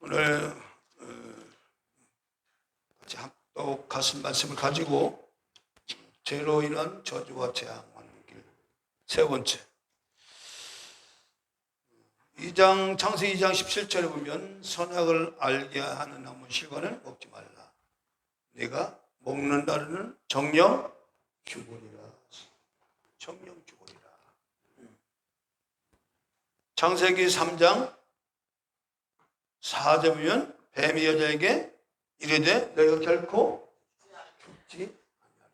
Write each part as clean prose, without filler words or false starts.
오늘 같이 합독하신 말씀을 가지고 죄로 인한 저주와 재앙하는 길 세 번째, 창세기 2장 17절에 보면 선악을 알게 하는 나무 실과는 먹지 말라. 네가 먹는 날에는 정령 죽으리라. 정령 죽으리라. 창세기 3장 4절 보면 뱀이 여자에게 이르되 너희가 결코 죽지 아니하리라.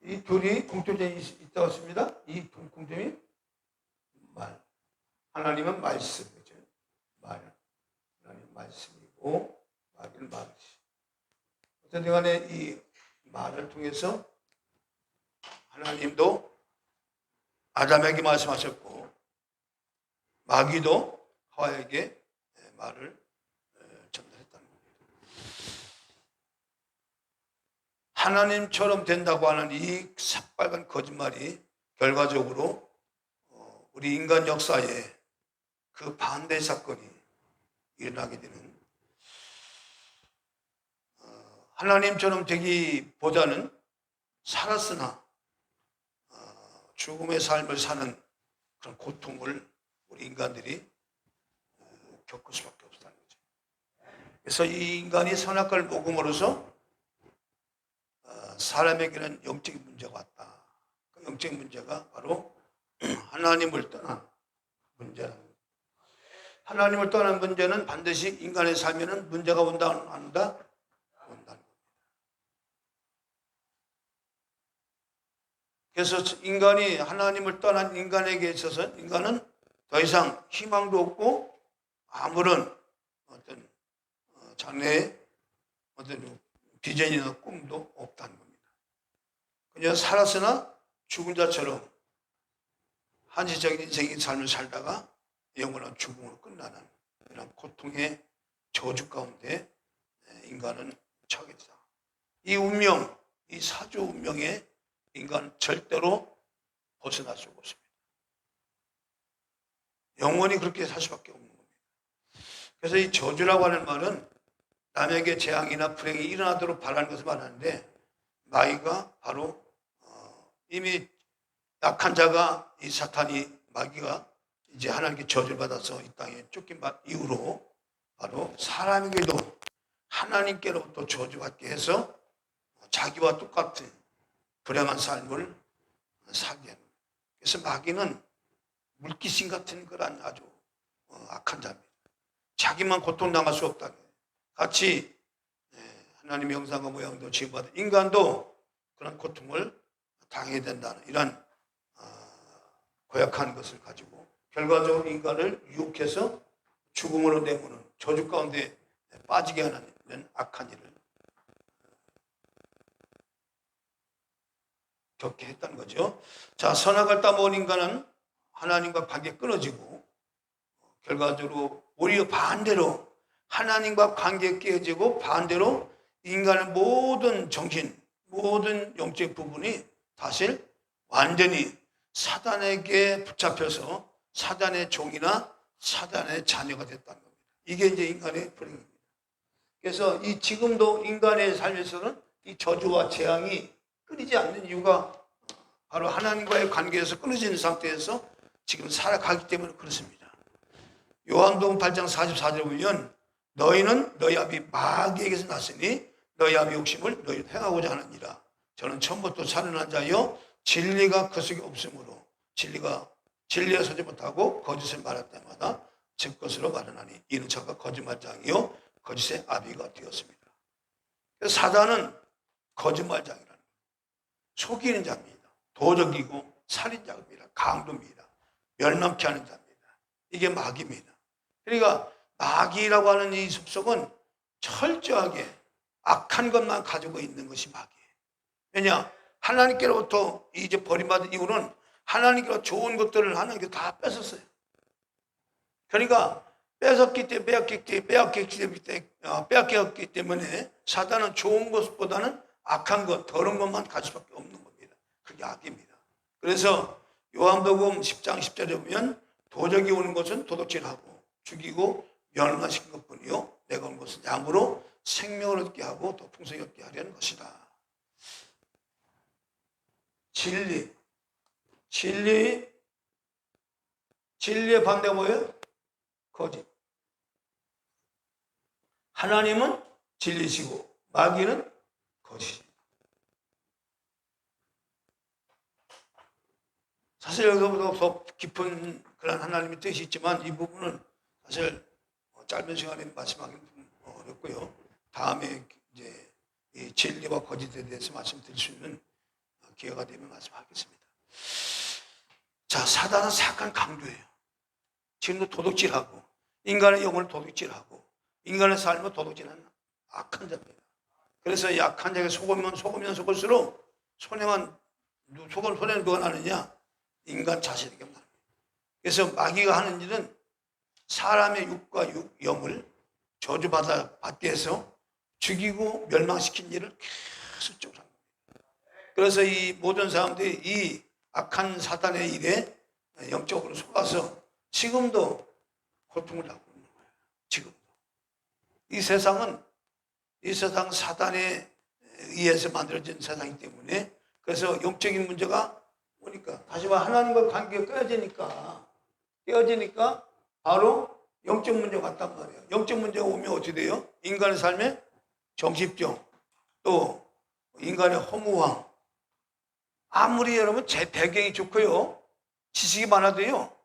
이 둘이 공통점이 있다고 했습니다. 이 공통점이 말. 하나님은 말씀이죠. 말. 하나님 말씀이고 마귀는 말이지. 어쨌든 간에 이 말을 통해서 하나님도 아담에게 말씀하셨고 마귀도 하와에게 말을 전달했다는 겁니다. 하나님처럼 된다고 하는 이 새빨간 거짓말이 결과적으로 우리 인간 역사에 그 반대 사건이 일어나게 되는, 하나님처럼 되기보다는 살았으나 죽음의 삶을 사는 그런 고통을 우리 인간들이 겪을 수밖에 없다는 거죠. 그래서 이 인간이 선악과를 먹음으로써 사람에게는 영적인 문제가 왔다. 그 영적인 문제가 바로 하나님을 떠난 문제라는 거예요. 하나님을 떠난 문제는 반드시 인간의 삶에는 문제가 온다, 안 온다? 온다는 겁니다. 그래서 인간이 하나님을 떠난 인간에게 있어서 인간은 더 이상 희망도 없고 아무런 어떤 장래의 어떤 비전이나 꿈도 없다는 겁니다. 그냥 살았으나 죽은 자처럼 한시적인 인생의 삶을 살다가 영원한 죽음으로 끝나는 이런 고통의 저주 가운데 인간은 처하게 되다. 이 운명, 이 사주 운명에 인간은 절대로 벗어날 수가 없습니다. 영원히 그렇게 살 수밖에 없는 겁니다. 그래서 이 저주라고 하는 말은 남에게 재앙이나 불행이 일어나도록 바라는 것을 말하는데, 마귀가 바로 이미 약한 자가 이 사탄이 마귀가 이제 하나님께 저주를 받아서 이 땅에 쫓긴 이후로 바로 사람에게도 하나님께로부터 저주받게 해서 자기와 똑같은 불행한 삶을 살게 합니다. 그래서 마귀는 물귀신 같은 그런 아주 악한 자입니다. 자기만 고통당할 수 없다. 같이 하나님의 형상과 모양도 지음받은 인간도 그런 고통을 당해야 된다는 이런 고약한 것을 가지고 결과적으로 인간을 유혹해서 죽음으로 내모는 저주 가운데 빠지게 하는 이런 악한 일을 겪게 했다는 거죠. 자, 선악을 따먹은 인간은 하나님과 관계 끊어지고 결과적으로 오히려 반대로 하나님과 관계 깨어지고 반대로 인간의 모든 정신, 모든 영적 부분이 사실 완전히 사단에게 붙잡혀서 사단의 종이나 사단의 자녀가 됐다는 겁니다. 이게 이제 인간의 불행입니다. 그래서 이 지금도 인간의 삶에서는 이 저주와 재앙이 끊이지 않는 이유가 바로 하나님과의 관계에서 끊어지는 상태에서 지금 살아가기 때문에 그렇습니다. 요한복음 8장 44절에 보면 너희는 너희 아비 마귀에게서 났으니 너희 아비 욕심을 너희 행하고자 하느니라. 저는 처음부터 살인한 자여 진리가 그 속에 없으므로 진리에 서지 못하고 거짓을 말할 때마다 제 것으로 말하나니 이는 저가 거짓말장이요 거짓의 아비가 되었습니다. 그래서 사단은 거짓말장이라는 거예요. 속이는 자입니다. 도적이고 살인자입니다. 강도입니다. 멸망케 하는 자입니다. 이게 마귀입니다. 그러니까 마귀라고 하는 이 속성은 철저하게 악한 것만 가지고 있는 것이 마귀예요. 왜냐? 하나님께로부터 이제 버림받은 이후는 하나님께로 좋은 것들을 하나님께 다 뺏었어요. 그러니까 빼앗겼기 때문에 사단은 좋은 것보다는 악한 것, 더러운 것만 가질 수밖에 없는 겁니다. 그게 악입니다. 그래서 요한복음 10장 10절에 보면 도적이 오는 것은 도둑질하고 죽이고 멸망시킨 것뿐이요 내가 온 것은 양으로 생명을 얻게 하고 또 풍성히 얻게 하려는 것이다. 진리의 반대가 뭐예요? 거짓. 하나님은 진리시고 마귀는 거짓. 사실 여기서부터 더 깊은 그런 하나님의 뜻이 있지만 이 부분은 사실 짧은 시간에 말씀하기는 좀 어렵고요. 다음에 이제 이 진리와 거짓에 대해서 말씀드릴 수 있는 기회가 되면 말씀하겠습니다. 자, 사단은 사악한 강도예요. 지금도 도둑질하고 인간의 영혼을 도둑질하고 인간의 삶을 도둑질하는 악한 자입니다. 그래서 이 악한 자에게 속으면 속을수록 손해는 누가 나느냐? 인간 자신에게 나는. 그래서 마귀가 하는 일은 사람의 육과 영을 저주받게 해서 죽이고 멸망시킨 일을 계속적으로 합니다. 그래서 이 모든 사람들이 이 악한 사단의 일에 영적으로 속아서 지금도 고통을 받고 있는 거예요. 지금도. 이 세상 사단에 의해서 만들어진 세상이기 때문에 그래서 영적인 문제가 오니까 다시 말해 하나님과 관계가 깨어지니까 바로 영적 문제가 왔단 말이에요. 영적 문제가 오면 어떻게 돼요? 인간의 삶에 정신병, 또 인간의 허무함. 아무리 여러분 제 배경이 좋고요, 지식이 많아도요,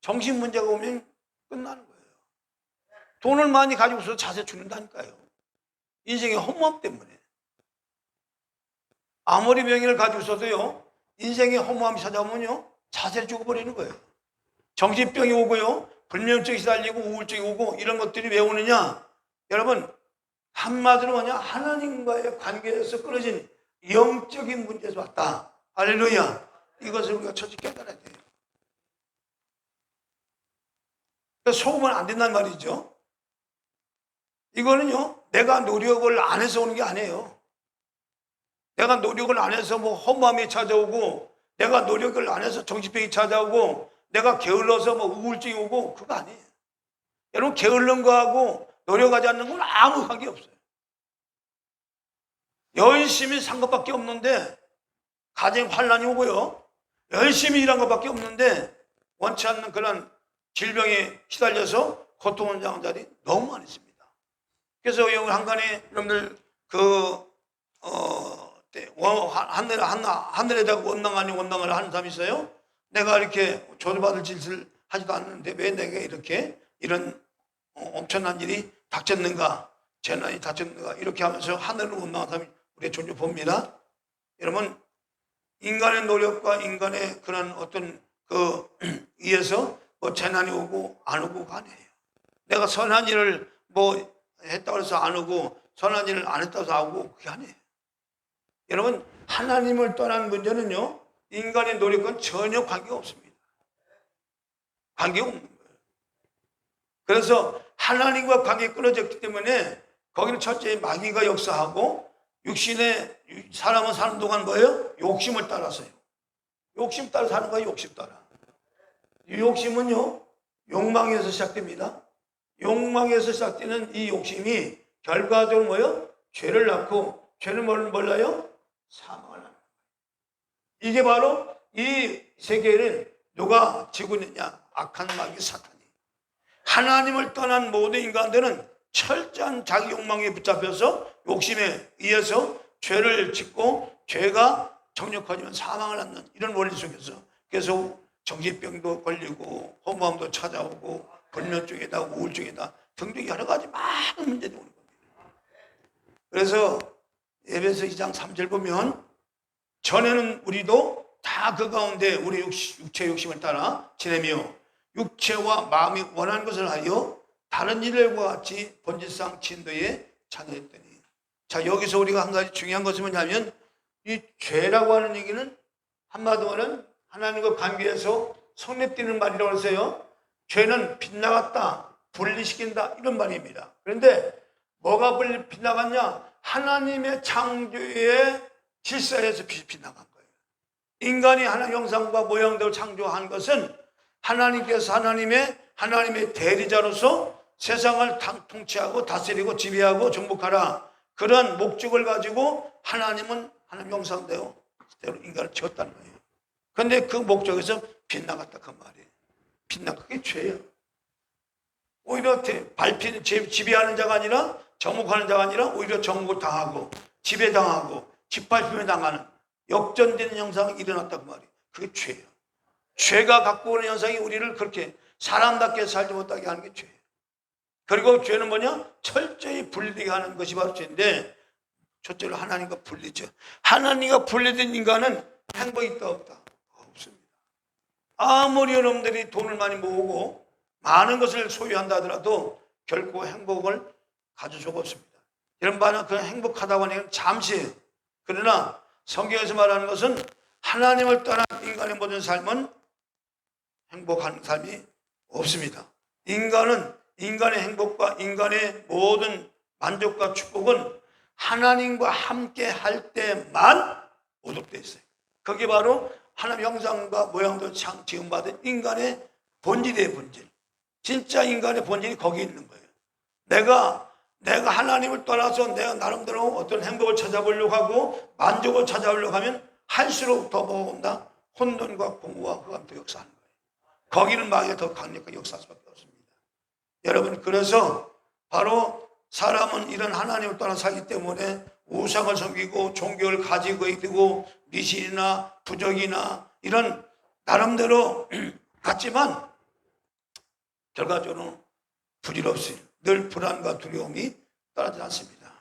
정신 문제가 오면 끝나는 거예요. 돈을 많이 가지고 있어서 자세 죽는다니까요. 인생의 허무함 때문에. 아무리 명예를 가지고 있어도요, 인생의 허무함이 찾아오면요, 자세를 죽어버리는 거예요. 정신병이 오고요, 불면증이 시달리고 우울증이 오고 이런 것들이 왜 오느냐? 여러분, 한마디로 뭐냐? 하나님과의 관계에서 끊어진 영적인 문제에서 왔다. 할렐루야. 이것을 우리가 철저히 깨달아야 돼요. 그러니까 속으면 안 된단 말이죠. 이거는요, 내가 노력을 안 해서 오는 게 아니에요. 내가 노력을 안 해서 뭐 허무함이 찾아오고, 내가 노력을 안 해서 정신병이 찾아오고, 내가 게을러서 뭐 우울증이 오고, 그거 아니에요. 여러분, 게을른 거하고 노력하지 않는 건 아무 관계 없어요. 열심히 산 것밖에 없는데 가정에 환란이 오고요, 열심히 일한 것밖에 없는데 원치 않는 그런 질병에 시달려서 고통을 당하는 자들이 너무 많이 있습니다. 그래서 여기 한간에 여러분들 하늘에다가 원망 아닌 원망을 하는 사람이 있어요. 내가 이렇게 조주받을 짓을 하지도 않는데 왜 내가 이렇게 이런 엄청난 일이 닥쳤는가, 재난이 닥쳤는가, 이렇게 하면서 하늘을 원망하는 사람이 우리의 존재 봅니다. 여러분, 인간의 노력과 인간의 그런 어떤 위에서 뭐 재난이 오고 안 오고가 아니에요. 내가 선한 일을 뭐 했다고 해서 안 오고 선한 일을 안 했다고 해서 오고, 그게 아니에요. 여러분, 하나님을 떠난 문제는요, 인간의 노력은 전혀 관계가 없습니다. 관계가 없는 거예요. 그래서 하나님과 관계가 끊어졌기 때문에 거기는 첫째 마귀가 역사하고, 육신의 사람은 사는 동안 뭐예요? 욕심을 따라서요. 욕심 따라 사는 거예요. 욕심 따라. 이 욕심은요, 욕망에서 시작됩니다. 욕망에서 시작되는 이 욕심이 결과적으로 뭐예요? 죄를 낳고, 죄는 뭘 몰라요? 사망을 낳는 거예요. 이게 바로 이 세계를 누가 지고 있느냐? 악한 마귀 사탄이. 하나님을 떠난 모든 인간들은 철저한 자기 욕망에 붙잡혀서 욕심에 의해서 죄를 짓고, 죄가 정력화되면 사망을 낳는 이런 원리 속에서 계속 정신병도 걸리고 허무함도 찾아오고 불면증이다 우울증이다 등등 여러 가지 많은 문제들이 오는 겁니다. 그래서 에베소 2장 3절 보면, 전에는 우리도 다 그 가운데 우리 육체 욕심을 따라 지내며 육체와 마음이 원하는 것을 하여 다른 일들과 같이 본질상 진도에 자녀였더니. 자, 여기서 우리가 한 가지 중요한 것은 뭐냐면, 이 죄라고 하는 얘기는 한마디로는 하나님과 관계에서 손에 띄는 말이라고 해서요, 죄는 빗나갔다, 분리시킨다, 이런 말입니다. 그런데 뭐가 빗나갔냐? 하나님의 창조의 질서에서 빗나간 거예요. 인간이 하나님 형상과 모양대로 창조한 것은 하나님께서 하나님의 대리자로서 세상을 통치하고 다스리고 지배하고 정복하라. 그런 목적을 가지고 하나님은 하나님 형상대로 인간을 지었다는 거예요. 그런데 그 목적에서 빗나갔다 그 말이에요. 빗나가게 죄예요. 오히려 지배하는 자가 아니라 정복하는 자가 아니라 오히려 정복을 당하고 지배당하고 짓밟힘을 당하는 역전되는 현상이 일어났다 그 말이에요. 그게 죄예요. 죄가 갖고 오는 현상이 우리를 그렇게 사람답게 살지 못하게 하는 게 죄예요. 그리고 죄는 뭐냐? 철저히 분리되게 하는 것이 바로 죄인데, 첫째로 하나님과 분리죠. 하나님과 분리된 인간은 행복이 있다 없다? 없습니다. 아무리 여러분들이 돈을 많이 모으고 많은 것을 소유한다 하더라도 결코 행복을 가질 수가 없습니다. 여러분 만약 그 행복하다고 하는 건 잠시예요. 그러나 성경에서 말하는 것은 하나님을 떠난 인간의 모든 삶은 행복한 삶이 없습니다. 인간의 행복과 인간의 모든 만족과 축복은 하나님과 함께 할 때만 오독되어 있어요. 그게 바로 하나님 형상과 모양대로 지음받은 인간의 본질이에요, 본질. 진짜 인간의 본질이 거기 있는 거예요. 내가 하나님을 떠나서 내가 나름대로 어떤 행복을 찾아보려고 하고 만족을 찾아보려고 하면 할수록 더 먹어온다. 혼돈과 공허와 흑암 더 역사하는 거예요. 거기는 마귀가 더 강력하게 역사할 수밖에 없습니다. 여러분, 그래서 바로 사람은 이런 하나님을 떠나 살기 때문에 우상을 섬기고 종교를 가지고 있고 미신이나 부적이나 이런 나름대로 같지만 결과적으로 부질없이 늘 불안과 두려움이 떠나지 않습니다.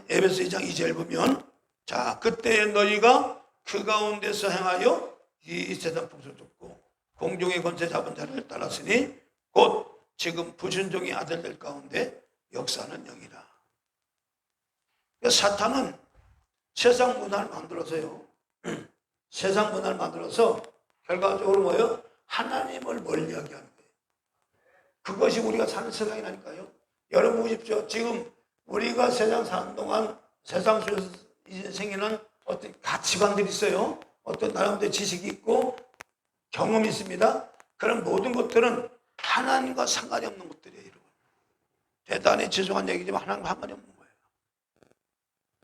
에베소 2장 2절 보면, 자, 그때 너희가 그 가운데서 행하여 이 세상 풍속을 쫓고 공중의 권세 잡은 자를 따랐으니 곧 지금 불순종의 아들들 가운데 역사는 영이라. 사탄은 세상 문화를 만들어서요. 세상 문화를 만들어서 결과적으로 뭐예요? 하나님을 멀리하게 하는 거예요. 그것이 우리가 사는 세상이라니까요. 여러분 보십시오. 지금 우리가 세상 사는 동안 세상 속에서 이제 생기는 어떤 가치관들이 있어요. 어떤 나름대로 지식이 있고 경험이 있습니다. 그런 모든 것들은 하나님과 상관이 없는 것들이에요. 여러분. 대단히 죄송한 얘기지만 하나님과 상관이 없는 거예요.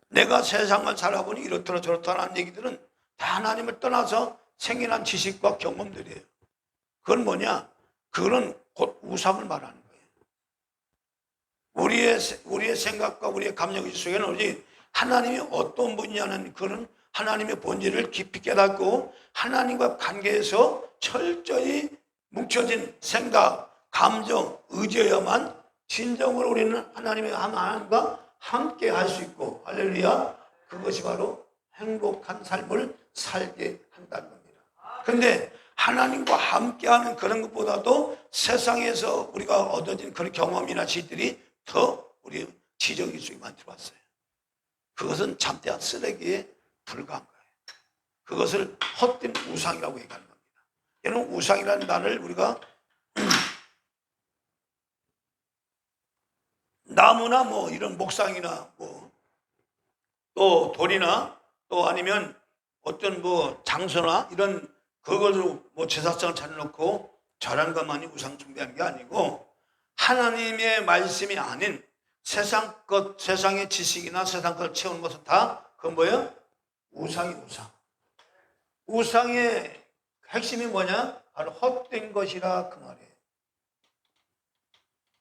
내가 세상을 살아보니 이렇더라 저렇더라 하는 얘기들은 다 하나님을 떠나서 생겨난 지식과 경험들이에요. 그건 뭐냐? 그거는 곧 우상을 말하는 거예요. 우리의 생각과 우리의 감정 속에는 오직 하나님이 어떤 분이냐는 그런 하나님의 본질을 깊이 깨닫고 하나님과 관계에서 철저히 뭉쳐진 생각, 감정, 의지여야만 진정으로 우리는 하나님과 함께 할 수 있고, 할렐루야, 그것이 바로 행복한 삶을 살게 한다는 겁니다. 그런데 하나님과 함께하는 그런 것보다도 세상에서 우리가 얻어진 그런 경험이나 지들이 더 우리 지적 이쪽에 많이 들어왔어요. 그것은 잠대한 쓰레기에 불과한 거예요. 그것을 헛된 우상이라고 얘기하는 겁니다. 여러분, 우상이라는 단어를 우리가 나무나 뭐 이런 목상이나 뭐 또 돌이나 또 아니면 어떤 뭐 장소나 이런 그것으로 뭐 제사상을 차려놓고 절하는 것만이 우상 숭배하는 게 아니고, 하나님의 말씀이 아닌 세상의 지식이나 세상 것을 채우는 것은 다 그건 뭐예요? 우상이 우상. 우상의 핵심이 뭐냐? 바로 헛된 것이라 그 말이에요.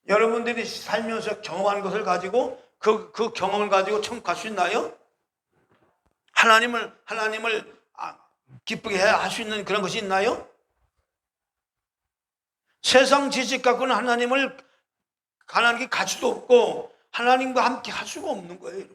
여러분들이 살면서 경험하는 것을 가지고 그 경험을 가지고 천국 갈 수 있나요? 하나님을 기쁘게 할 수 있는 그런 것이 있나요? 세상 지식 갖고는 하나님을 가난하게 가치도 없고 하나님과 함께 할 수가 없는 거예요.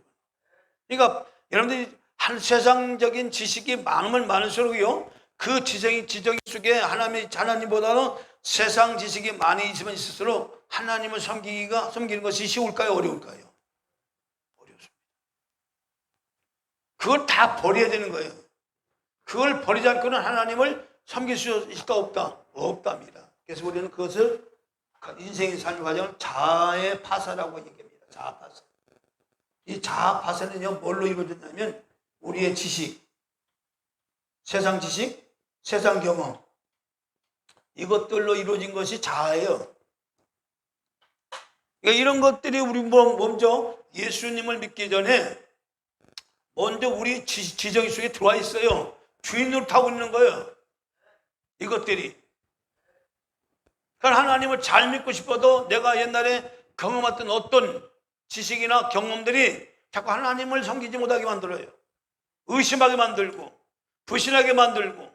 그러니까 여러분들이 세상적인 지식이 많으면 많을수록요, 그 지정 속에 하나님보다는 세상 지식이 많이 있으면 있을수록 하나님을 섬기는 것이 쉬울까요? 어려울까요? 어렵습니다. 그걸 다 버려야 되는 거예요. 그걸 버리지 않고는 하나님을 섬길 수 있을까? 없다? 없답니다. 그래서 우리는 그것을 인생의 삶의 과정을 자아의 파사라고 얘기합니다. 자아 파사. 이 자아 파사는요, 뭘로 이루어졌냐면 우리의 지식, 세상 경험, 이것들로 이루어진 것이 자아예요. 그러니까 이런 것들이 우리 먼저 예수님을 믿기 전에 먼저 우리 지정 속에 들어와 있어요. 주인으로 타고 있는 거예요. 이것들이. 그러니까 하나님을 잘 믿고 싶어도 내가 옛날에 경험했던 어떤 지식이나 경험들이 자꾸 하나님을 섬기지 못하게 만들어요. 의심하게 만들고 불신하게 만들고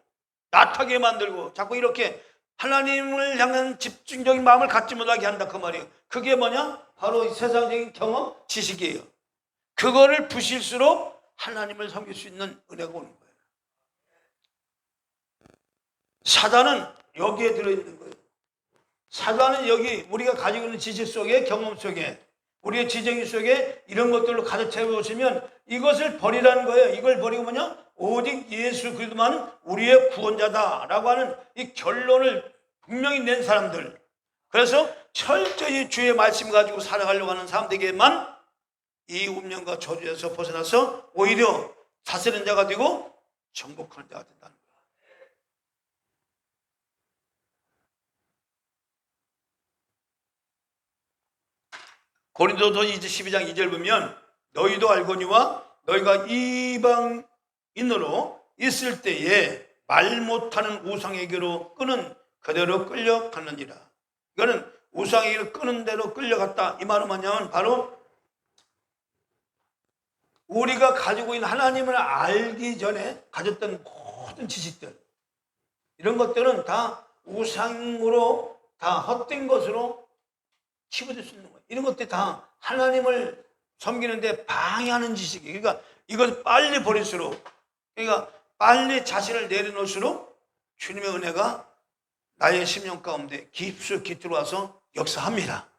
나타게 만들고 자꾸 이렇게 하나님을 향한 집중적인 마음을 갖지 못하게 한다 그 말이에요. 그게 뭐냐? 바로 세상적인 경험, 지식이에요. 그거를 부실수록 하나님을 섬길 수 있는 은혜가 오는 거예요. 사단은 여기에 들어있는 거예요. 사단은 여기 우리가 가지고 있는 지식 속에, 경험 속에, 우리의 지정이 속에 이런 것들로 가득 채워보시면 이것을 버리라는 거예요. 이걸 버리고 뭐냐? 오직 예수 그리스도만 우리의 구원자다라고 하는 이 결론을 분명히 낸 사람들. 그래서 철저히 주의 말씀 가지고 살아가려고 하는 사람들에게만 이 운명과 저주에서 벗어나서 오히려 다스리는 자가 되고 정복하는 자가 된다는 거예요. 고린도서 12장 2절 보면 너희도 알거니와 너희가 이방인으로 있을 때에 말 못하는 우상에게로 끄는 그대로 끌려갔느니라. 이거는 우상에게로 끄는 대로 끌려갔다. 이 말은 뭐냐면 바로 우리가 가지고 있는 하나님을 알기 전에 가졌던 모든 지식들, 이런 것들은 다 우상으로 다 헛된 것으로 치부될 수 있는 거예요. 이런 것들이 다 하나님을 섬기는데 방해하는 지식이에요. 그러니까 이걸 빨리 버릴수록, 그러니까 빨리 자신을 내려놓을수록 주님의 은혜가 나의 심령 가운데 깊숙이 들어와서 역사합니다.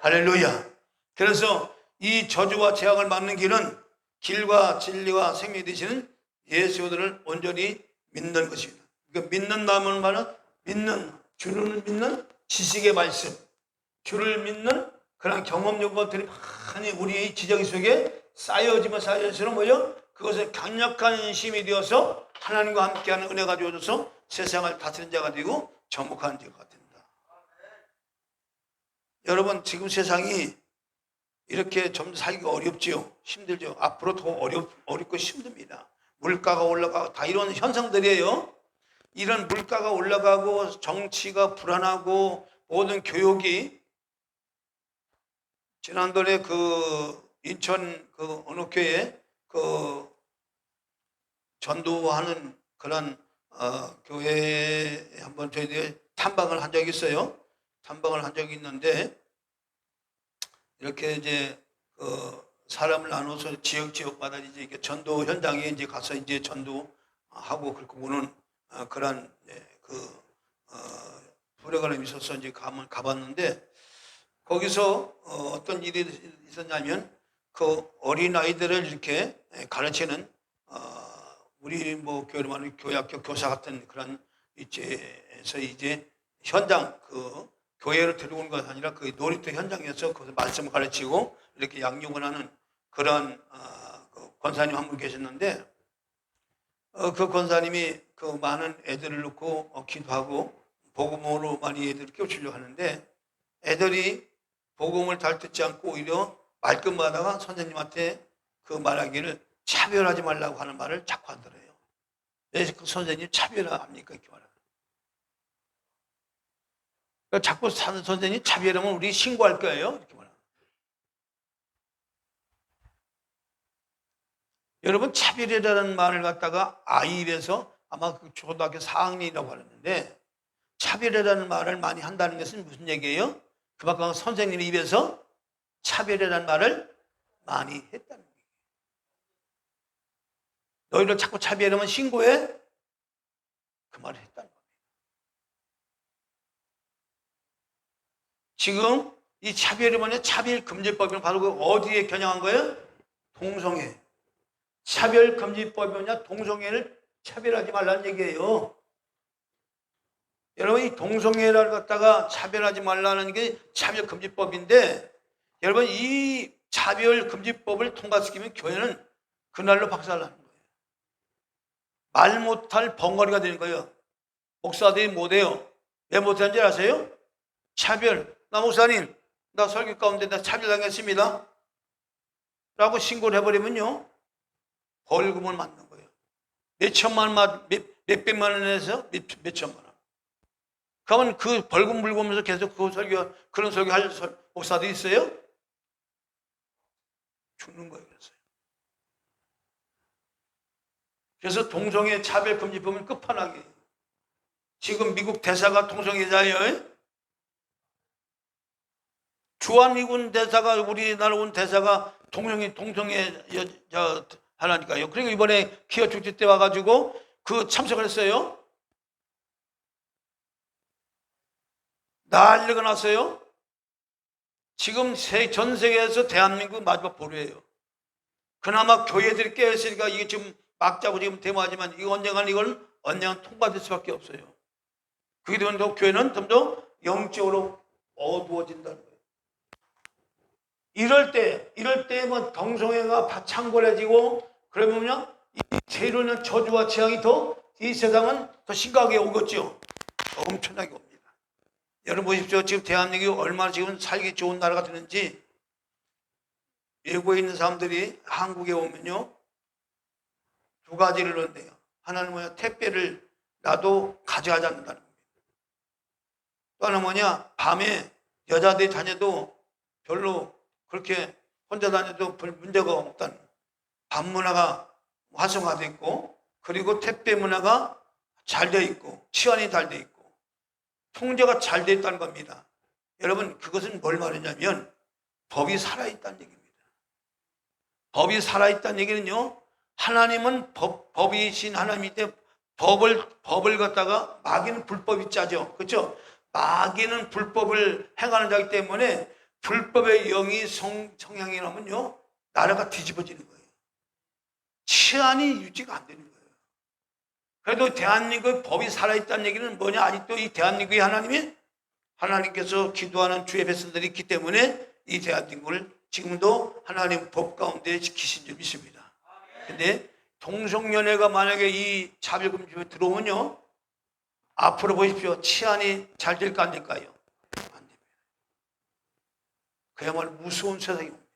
할렐루야. 그래서 이 저주와 재앙을 막는 길은 길과 진리와 생명이 되시는 예수들을 온전히 믿는 것입니다. 그러니까 믿는다는 말은 주를 믿는 지식의 말씀, 주를 믿는 그런 경험적 것들이 많이 우리의 지정 속에 쌓여지면 쌓여질수록 뭐죠? 그것을 강력한 힘이 되어서 하나님과 함께하는 은혜가 주어져서 세상을 다스리는 자가 되고 정복하는 자가 됩니다. 여러분, 지금 세상이 이렇게 좀 살기가 어렵지요. 힘들죠. 앞으로 더 어렵고 힘듭니다. 물가가 올라가고 다 이런 현상들이에요. 이런 물가가 올라가고 정치가 불안하고 모든 교육이, 지난번에 그 인천 그 어느 교회에 그 전도하는 그런 교회에 한번 저희들이 탐방을 한 적이 있어요. 탐방을 한 적이 있는데 이렇게 이제 사람을 나눠서 지역마다 이제 이렇게 전도 현장에 이제 가서 이제 전도하고 그렇게 오는 그런 프로그램이 있어서 이제 가봤는데 거기서 어떤 일이 있었냐면 그 어린 아이들을 이렇게 가르치는 우리 뭐 교회로 말하는 교회학교 교사 같은 그런 이제에서 이제 현장 그 교회를 데려오는 것이 아니라 그 놀이터 현장에서 그 말씀을 가르치고 이렇게 양육을 하는 그런 그 권사님 한 분 계셨는데 그 권사님이 그 많은 애들을 놓고 기도하고 복음으로 많이 애들을 깨우치려고 하는데 애들이 복음을 잘 듣지 않고 오히려 말끝마다가 선생님한테 그 말하기를 차별하지 말라고 하는 말을 자꾸 하더래요. 왜 그 선생님 차별합니까? 이렇게 말하는. 그러니까 자꾸 사는 선생님 차별하면 우리 신고할 거예요. 이렇게 말하는. 여러분, 차별이라는 말을 갖다가 아이 입에서 아마 그 초등학교 4학년이라고 하는데 차별이라는 말을 많이 한다는 것은 무슨 얘기예요? 그만큼 선생님 입에서 차별이라는 말을 많이 했다는 거예요. 너희를 자꾸 차별하면 신고해? 그 말을 했다는 거예요. 지금 이 차별이 뭐냐? 차별금지법이 바로 그 어디에 겨냥한 거예요? 동성애. 차별금지법이 뭐냐? 동성애를 차별하지 말라는 얘기예요. 여러분, 이 동성애를 갖다가 차별하지 말라는 게 차별금지법인데, 여러분, 이 차별금지법을 통과시키면 교회는 그날로 박살나는 거예요. 말 못할 벙어리가 되는 거예요. 목사들이 못해요. 왜 못하는지 아세요? 차별. 나 목사님, 나 설교 가운데 나 차별당했습니다 라고 신고를 해버리면요, 벌금을 맞는 거예요. 몇 백만 원에서 몇 천만 원. 그러면 그 벌금 물고면서 계속 그런 설교 할 목사들이 있어요? 죽는 거예요. 그래서 동성애 차별금지법은 끝판왕이에요. 지금 미국 대사가 동성애자예요. 주한미군 대사가, 우리나라 온 대사가 동성애 하나니까요. 그리고 이번에 기어 축제 때 와가지고 그 참석을 했어요. 난리가 났어요. 지금 전 세계에서 대한민국 마지막 보루예요. 그나마 교회들이 깨어있으니까 이게 지금 막 잡고 지금 데모하지만 이거 언젠간 통과될 수밖에 없어요. 그게 되면 교회는 점점 영적으로 어두워진다는 거예요. 이럴 때 뭐 동성애가 창궐해지고 그러면요, 이 죄로 인한 저주와 재앙이 이 세상은 더 심각하게 오겠죠. 엄청나게 옵니다. 여러분 보십시오. 지금 대한민국이 얼마나 지금 살기 좋은 나라가 되는지. 외국에 있는 사람들이 한국에 오면요, 두 가지를 넣는데요. 하나는 뭐냐, 택배를 나도 가져가지 않는다는 겁니다. 또 하나는 뭐냐, 밤에 여자들이 다녀도 별로 그렇게 혼자 다녀도 별 문제가 없다는, 밤 문화가 활성화되어 있고, 그리고 택배 문화가 잘 되어 있고, 치안이 잘 되어 있고, 통제가 잘 되어 있다는 겁니다. 여러분, 그것은 뭘 말하냐면 법이 살아있다는 얘기입니다. 법이 살아있다는 얘기는요, 하나님은 법이신 하나님인데 법을 갖다가 마귀는 불법이 짜죠. 그렇죠? 마귀는 불법을 행하는 자이기 때문에 불법의 영이 성향이 나면요, 나라가 뒤집어지는 거예요. 치안이 유지가 안 되는 거예요. 그래도 대한민국의 법이 살아있다는 얘기는 뭐냐? 아직도 이 대한민국의 하나님께서 기도하는 주의 백성들이 있기 때문에 이 대한민국을 지금도 하나님 법 가운데 지키신 줄 믿습니다. 근데 동성연애가 만약에 이 차별금지에 들어오면요, 앞으로 보십시오. 치안이 잘 될까 안 될까요? 안 됩니다. 그야말로 무서운 세상입니다.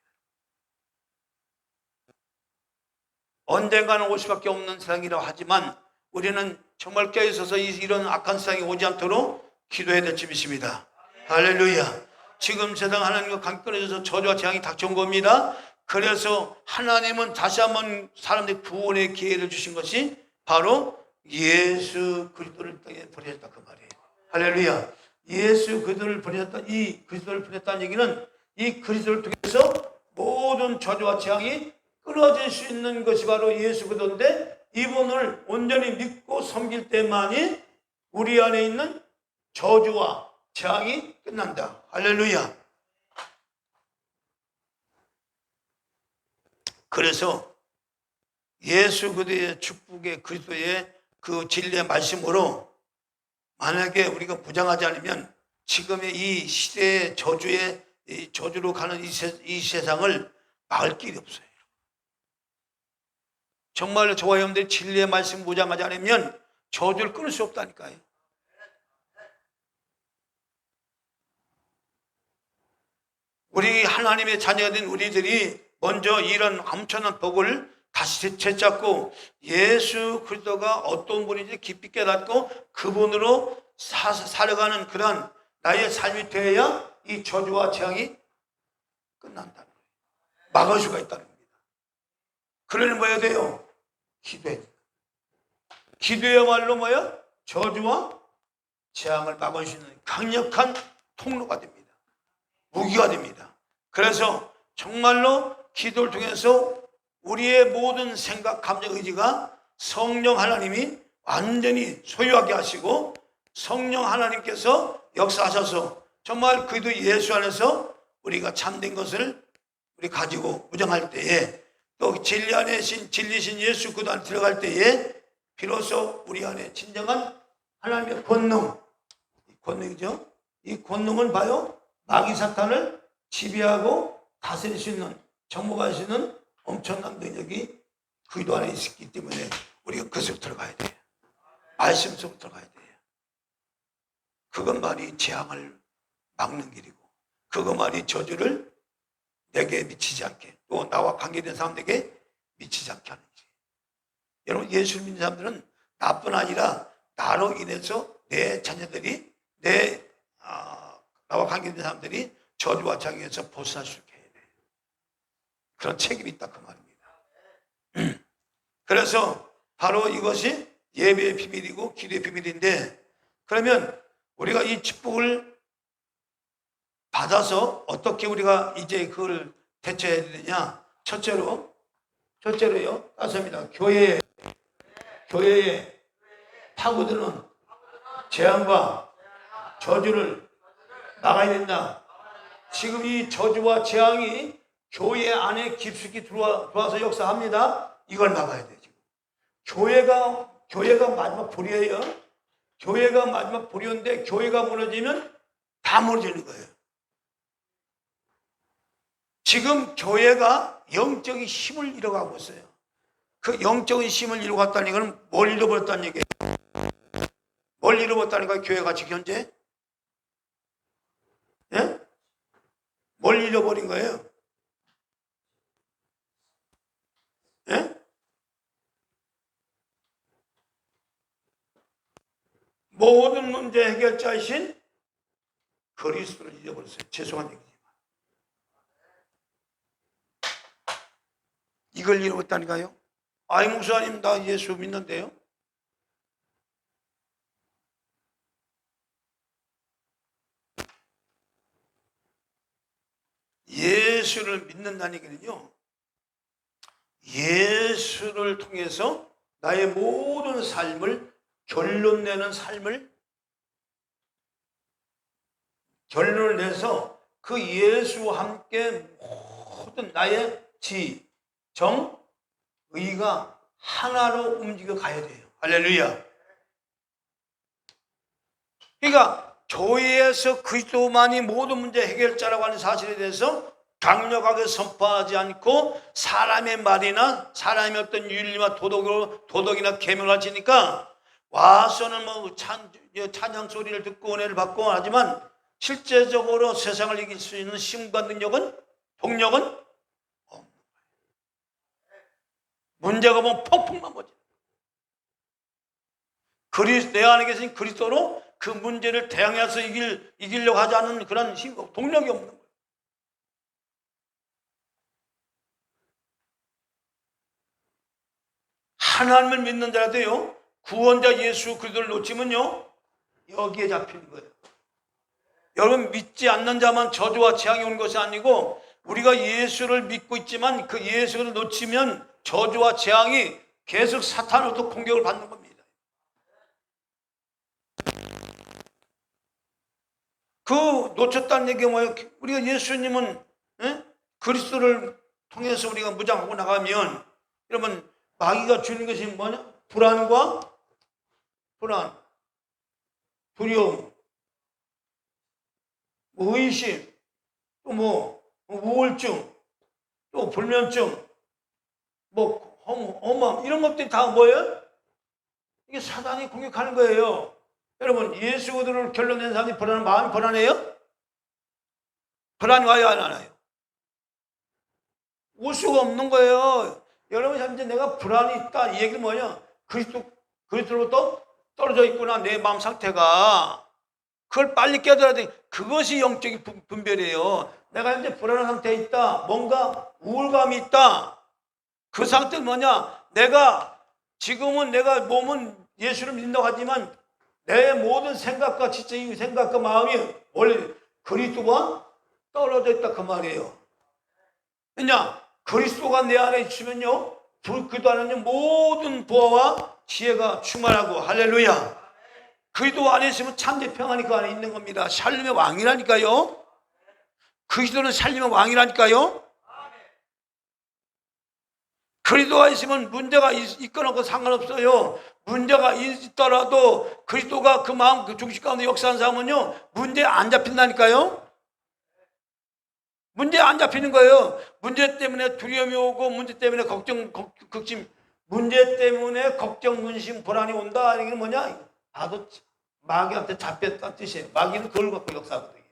언젠가는 올 수밖에 없는 세상이라고 하지만 우리는 정말 깨어있어서 이런 악한 세상이 오지 않도록 기도해야 될 줄 믿습니다. 할렐루야. 지금 세상 하나님과 관계 끊어져서 저주와 재앙이 닥쳐온 겁니다. 그래서 하나님은 다시 한번 사람들의 구원의 기회를 주신 것이 바로 예수 그리스도를 땅에 보내셨다, 그 말이에요. 할렐루야. 예수 그리스도를 보내셨다. 이 그리스도를 보냈다는 얘기는 이 그리스도를 통해서 모든 저주와 재앙이 끊어질 수 있는 것이 바로 예수 그리스도인데, 이분을 온전히 믿고 섬길 때만이 우리 안에 있는 저주와 재앙이 끝난다. 할렐루야. 그래서 예수 그리스도의 축복의 그리스도의 그 진리의 말씀으로 만약에 우리가 무장하지 않으면 지금의 이 시대의 저주로 가는 이 세상을 막을 길이 없어요. 정말로 저와 여러분들이 진리의 말씀 무장하지 않으면 저주를 끊을 수 없다니까요. 우리 하나님의 자녀가 된 우리들이 먼저 이런 엄청난 복을 다시 되찾고 예수 그리스도가 어떤 분인지 깊이 깨닫고 그분으로 살아가는 그런 나의 삶이 되어야 이 저주와 재앙이 끝난다는 거예요. 막을 수가 있다는 겁니다. 그러려면 뭐 해야 돼요? 기도해야 돼요. 기도야말로 뭐야? 저주와 재앙을 막을 수 있는 강력한 통로가 됩니다. 무기가 됩니다. 그래서 정말로 기도를 통해서 우리의 모든 생각, 감정, 의지가 성령 하나님이 완전히 소유하게 하시고 성령 하나님께서 역사하셔서 정말 그리스도 예수 안에서 우리가 참된 것을 우리 가지고 무장할 때에, 또 진리 안에 진리신 예수 그리스도 안에 들어갈 때에 비로소 우리 안에 진정한 하나님의 권능이죠. 이 권능은 봐요, 마귀 사탄을 지배하고 다스릴 수 있는, 정복할 수 있는 엄청난 능력이 그리스도 안에 있기 때문에 우리가 그 속으로 들어가야 돼요. 말씀 속으로 들어가야 돼요. 그것만이 재앙을 막는 길이고, 그것만이 저주를 내게 미치지 않게, 또 나와 관계된 사람에게 미치지 않게 하는 길. 여러분, 예수를 믿는 사람들은 나뿐 아니라 나로 인해서 내 자녀들이, 나와 관계된 사람들이 저주와 재앙에서 벗어날 수 있게 해야 돼요. 그런 책임이 있다, 그 말입니다. 그래서 바로 이것이 예배의 비밀이고 기도의 비밀인데, 그러면 우리가 이 축복을 받아서 어떻게 우리가 이제 그걸 대처해야 되느냐? 첫째로요, 따습니다. 교회에 파고드는 재앙과 저주를 막아야 된다. 지금 이 저주와 재앙이 교회 안에 깊숙이 들어와서 역사합니다. 이걸 막아야 돼요. 지금 교회가 마지막 보리예요. 교회가 마지막 보리인데, 교회가 무너지면 다 무너지는 거예요. 지금 교회가 영적인 힘을 잃어가고 있어요. 그 영적인 힘을 잃어갔다는 얘기는 뭘 잃어버렸다는 얘기예요? 뭘 잃어버렸다는 거예요? 교회가 지금 현재? 예? 뭘 잃어버린 거예요? 예? 모든 문제 해결자이신 그리스도를 잊어버렸어요. 죄송한 얘기지만 이걸 잃어버렸다니까요. 아이, 목사님, 나 예수 믿는데요. 예수를 믿는다는 얘기는요, 예수를 통해서 나의 모든 삶을 결론 내는 삶을 결론을 내서 그 예수와 함께 모든 나의 지, 정, 의가 하나로 움직여 가야 돼요. 할렐루야. 그러니까 교회에서 그리스도만이 모든 문제 해결자라고 하는 사실에 대해서 강력하게 선포하지 않고 사람의 말이나 사람의 어떤 윤리와 도덕이나 계명을 지니까 와서는 뭐 찬양 소리를 듣고 은혜를 받고 하지만 실제적으로 세상을 이길 수 있는 힘과 능력은, 동력은 없는 거예요. 문제가 뭐 폭풍만 보지. 내 안에 계신 그리스도로 그 문제를 대항해서 이기려고 하지 않는 그런 힘, 동력이 없는 거예요. 하나님을 믿는 자라도요, 구원자 예수 그리스도를 놓치면요, 여기에 잡히는 거예요. 여러분, 믿지 않는 자만 저주와 재앙이 오는 것이 아니고, 우리가 예수를 믿고 있지만 그 예수를 놓치면 저주와 재앙이 계속 사탄으로부터 공격을 받는 겁니다. 그 놓쳤다는 얘기가 뭐예요? 우리가 예수님은 그리스도를 통해서 우리가 무장하고 나가면, 여러분, 마귀가 주는 것이 뭐냐? 불안, 두려움, 의심, 또 우울증, 또 불면증, 허망, 이런 것들이 다 뭐예요? 이게 사단이 공격하는 거예요. 여러분, 예수 그리스도를 결론낸 사람이 마음이 불안해요? 불안이 와요, 안 와요? 올 수가 없는 거예요. 여러분, 현재 내가 불안이 있다, 이 얘기는 뭐냐? 그리스도로부터 떨어져 있구나, 내 마음 상태가. 그걸 빨리 깨달아야 돼. 그것이 영적인 분별이에요. 내가 현재 불안한 상태에 있다, 뭔가 우울감이 있다. 그 상태는 뭐냐? 지금은 내가 몸은 예수를 믿는다고 하지만 내 모든 생각과 지적인 생각과 마음이 원래 그리스도와 떨어져 있다, 그 말이에요. 왜냐? 그리스도가 내 안에 있으면요, 그리스도 안에는 모든 보화와 지혜가 충만하고, 할렐루야. 그리스도 안에 있으면 참된 평안이 그 안에 있는 겁니다. 살림의 왕이라니까요. 그리스도는 살림의 왕이라니까요. 그리스도가 있으면 문제가 있거나 없고 상관없어요. 문제가 있더라도 그리스도가 그 마음, 그 중심 가운데 역사하는 사람은요, 문제에 안 잡힌다니까요. 문제에 안 잡히는 거예요. 문제 때문에 두려움이 오고, 문제 때문에 걱정, 문제 때문에 걱정, 근심, 불안이 온다. 이게 뭐냐? 나도 마귀한테 잡혔다는 뜻이에요. 마귀는 그걸 갖고 역사하거든요.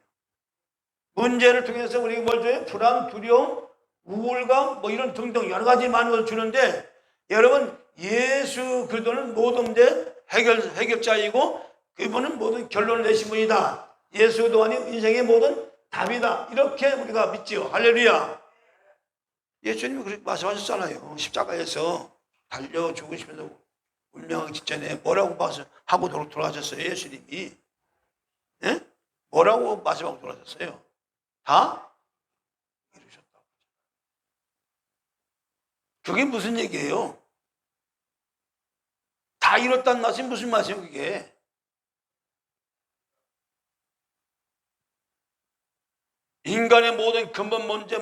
문제를 통해서 우리가 뭘 줘요? 불안, 두려움, 우울감, 뭐 이런 등등 여러 가지 많은 걸 주는데, 여러분, 예수 그리스도는 모든 문제 해결자이고, 그분은 모든 결론을 내신 분이다. 예수 그리스도만이 인생의 모든 답이다. 이렇게 우리가 믿지요. 할렐루야. 예수님이 그렇게 말씀하셨잖아요. 십자가에서 달려 죽으시면서 운명하기 직전에 뭐라고 하고 돌아가셨어요. 예수님이. 예? 뭐라고 말씀하고 돌아가셨어요? 다 이루셨다고. 그게 무슨 얘기예요? 다 이뤘다는 말씀이 무슨 말이에요, 그게? 인간의 모든 근본 문제,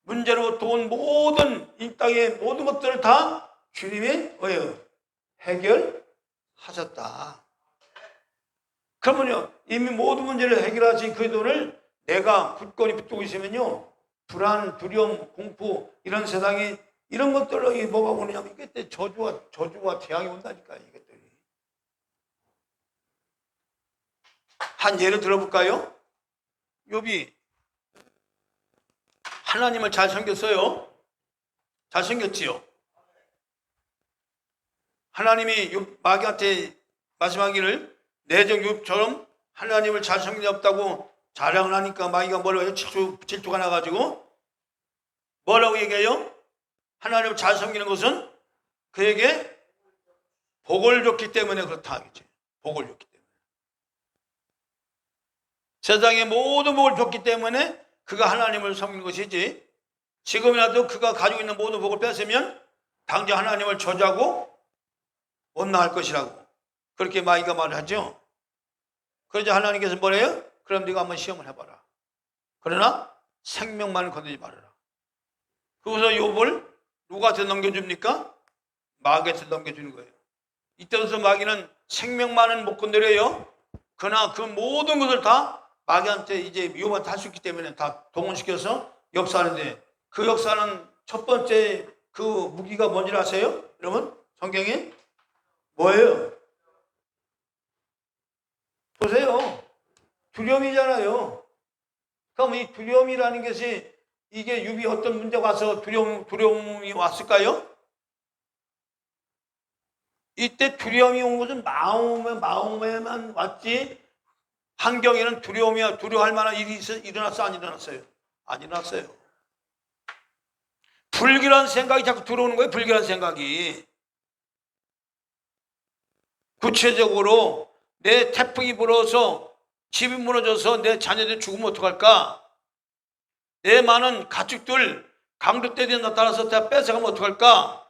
문제로 돈, 모든 이 땅의 모든 것들을 다 주님이 뭐예요? 해결하셨다. 그러면요, 이미 모든 문제를 해결하신 그 돈을 내가 굳건히 붙들고 있으면요, 불안, 두려움, 공포, 이런 세상이 이런 것들로 뭐가 오느냐면 이게 저주와 재앙이 온다니까, 이것들이. 한 예를 들어볼까요? 욥이 하나님을 잘 섬겼어요. 잘 섬겼지요. 하나님이 마귀한테 말씀하기를 내적 욥처럼 하나님을 잘 섬긴 적 없다고 자랑을 하니까 마귀가 뭐라고 해요? 질투가 나가지고 뭐라고 얘기해요? 하나님을 잘 섬기는 것은 그에게 복을 줬기 때문에 그렇다 하겠지. 복을 줬기 때문에. 세상의 모든 복을 줬기 때문에 그가 하나님을 섬기는 것이지, 지금이라도 그가 가지고 있는 모든 복을 뺏으면 당장 하나님을 저주하고 못 나갈 것이라고 그렇게 마귀가 말을 하죠. 그러자 하나님께서 뭐래요? 그럼 네가 한번 시험을 해봐라. 그러나 생명만을 건드리지 말아라. 그래서 욥을 누구한테 넘겨줍니까? 마귀한테 넘겨주는 거예요. 이때부터 마귀는 생명만은 못 건드려요. 그러나 그 모든 것을 다 마귀한테 이제 욥한테 할 수 있기 때문에 다 동원시켜서 역사하는데, 그 역사는 첫 번째 그 무기가 뭔지 아세요? 여러분, 성경에 뭐예요? 보세요. 두려움이잖아요. 그럼 이 두려움이라는 것이, 이게 욥이 어떤 문제가 와서 두려움이 왔을까요? 이때 두려움이 온 것은 마음에만 왔지, 환경에는 두려워할 만한 일이 일어났어요? 안 일어났어요? 안 일어났어요. 불길한 생각이 자꾸 들어오는 거예요. 불길한 생각이. 구체적으로 내 태풍이 불어서 집이 무너져서 내 자녀들이 죽으면 어떡할까? 내 많은 가축들 강도떼들이 나타나서 다 뺏어가면 어떡할까?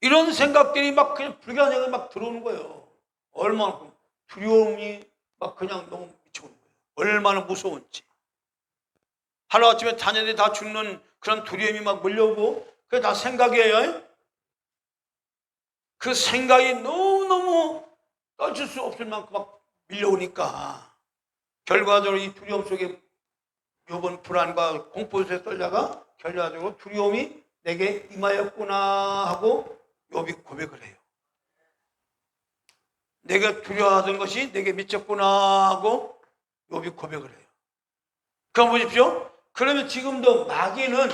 이런 생각들이 막 그냥 불길한 생각이 막 들어오는 거예요. 얼마나 두려움이 막 그냥 너무 미쳐오는 거예요. 얼마나 무서운지. 하루아침에 자녀들이 다 죽는 그런 두려움이 막 몰려오고, 그게 다 생각이에요. 그 생각이 너무너무 떨칠 수 없을 만큼 막 밀려오니까 결과적으로 이 두려움 속에 욥은 불안과 공포 속에 떨다가 결과적으로 두려움이 내게 임하였구나 하고 욥이 고백을 해요. 내가 두려워하던 것이 내게 미쳤구나 하고 욥이 고백을 해요. 그럼 보십시오. 그러면 지금도 마귀는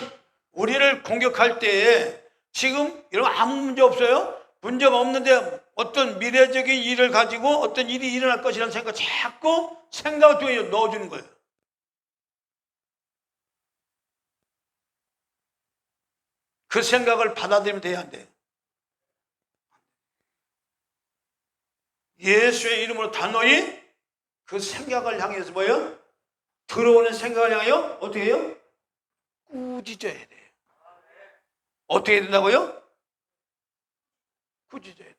우리를 공격할 때에 지금 이런 아무 문제 없어요? 문제가 없는데 어떤 미래적인 일을 가지고 어떤 일이 일어날 것이라는 생각을 자꾸 생각을 통해 넣어주는 거예요. 그 생각을 받아들이면 돼야 안 돼. 예수의 이름으로 단호히 그 생각을 향해서 뭐예요? 들어오는 생각을 향하여 어떻게 해요? 꾸짖어야 돼요. 어떻게 해야 된다고요? 꾸짖어야 돼요.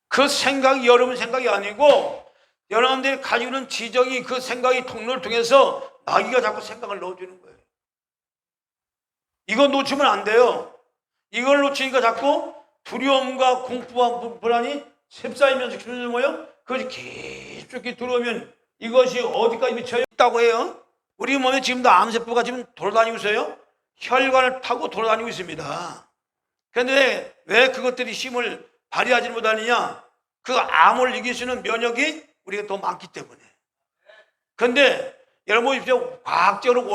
그 생각이 여러분 생각이 아니고 여러분들이 가지고 있는 지적이 그 생각의 통로를 통해서 마귀가 자꾸 생각을 넣어주는 거예요. 이거 놓치면 안 돼요. 이걸 놓치니까 자꾸 두려움과 공포와 불안이 휩싸이면서 기분이 뭐예요? 그것이 깊숙이 들어오면 이것이 어디까지 미쳐요? 있다고 해요. 우리 몸에 지금도 암세포가 지금 돌아다니고 있어요. 혈관을 타고 돌아다니고 있습니다. 그런데 왜 그것들이 힘을 발휘하지 못하느냐? 그 암을 이길 수 있는 면역이 우리가 더 많기 때문에. 그런데 여러분 보십시오. 과학적으로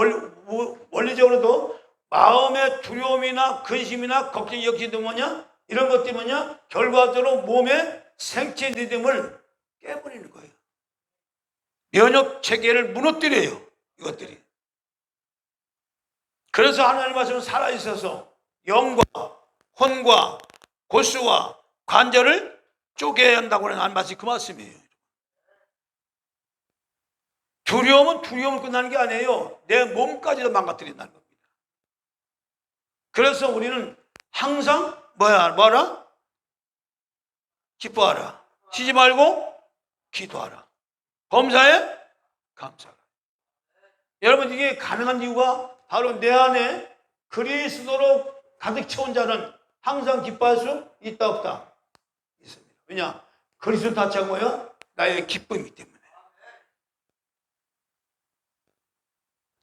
원리적으로도 마음의 두려움이나 근심이나 걱정이 역시도 뭐냐? 이런 것들이 뭐냐? 결과적으로 몸의 생체 리듬을 깨버리는 거예요. 면역 체계를 무너뜨려요. 이것들이. 그래서 하나님 말씀은 살아있어서 영과 혼과 골수와 관절을 쪼개야 한다고 하는 말씀이 그 말씀이에요. 두려움은 두려움을 끝나는 게 아니에요. 내 몸까지도 망가뜨린다는 겁니다. 그래서 우리는 항상 뭐라? 기뻐하라. 쉬지 말고 기도하라. 범사에 감사하라. 여러분 이게 가능한 이유가 바로 내 안에 그리스도로 가득 채운 자는 항상 기뻐할 수 있다 없다? 있습니다. 왜냐? 그리스도 자체가 뭐야? 나의 기쁨이기 때문에.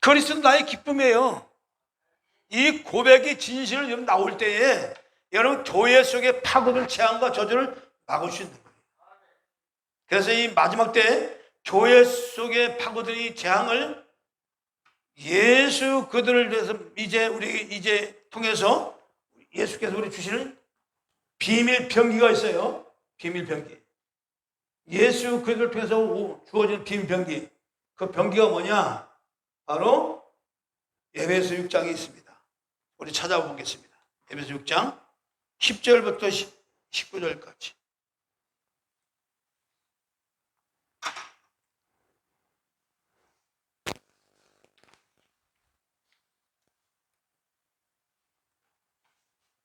그리스도는 나의 기쁨이에요. 이 고백이 진실을 여러분 나올 때에 여러분 교회 속에 파고든 재앙과 저주를 막을 수 있는 거예요. 그래서 이 마지막 때 교회 속에 파고든 이 재앙을 예수 그들을 위해서 이제 통해서 예수께서 우리 주시는 비밀 병기가 있어요. 비밀 병기. 예수 그들을 통해서 주어진 비밀 병기. 그 병기가 뭐냐? 바로 에베소 6장에 있습니다. 우리 찾아보겠습니다. 에베소 6장 10절부터 19절까지.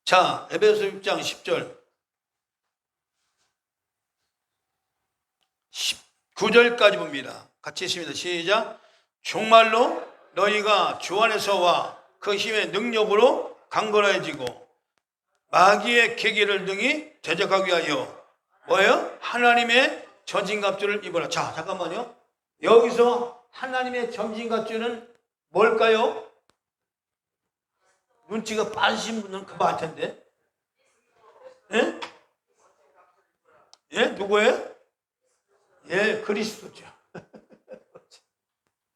자, 에베소 6장 10절 19절까지 봅니다. 같이 있습니다. 시작. 정말로 너희가 주 안에서와 그 힘의 능력으로 강건해지고 마귀의 계기를 등이 대적하기 위하여 뭐예요? 하나님의 전신갑주를 입어라. 자, 잠깐만요. 여기서 하나님의 전신갑주는 뭘까요? 눈치가 빠지신 분은 그거 알 텐데. 예? 예? 누구예요? 예, 그리스도죠.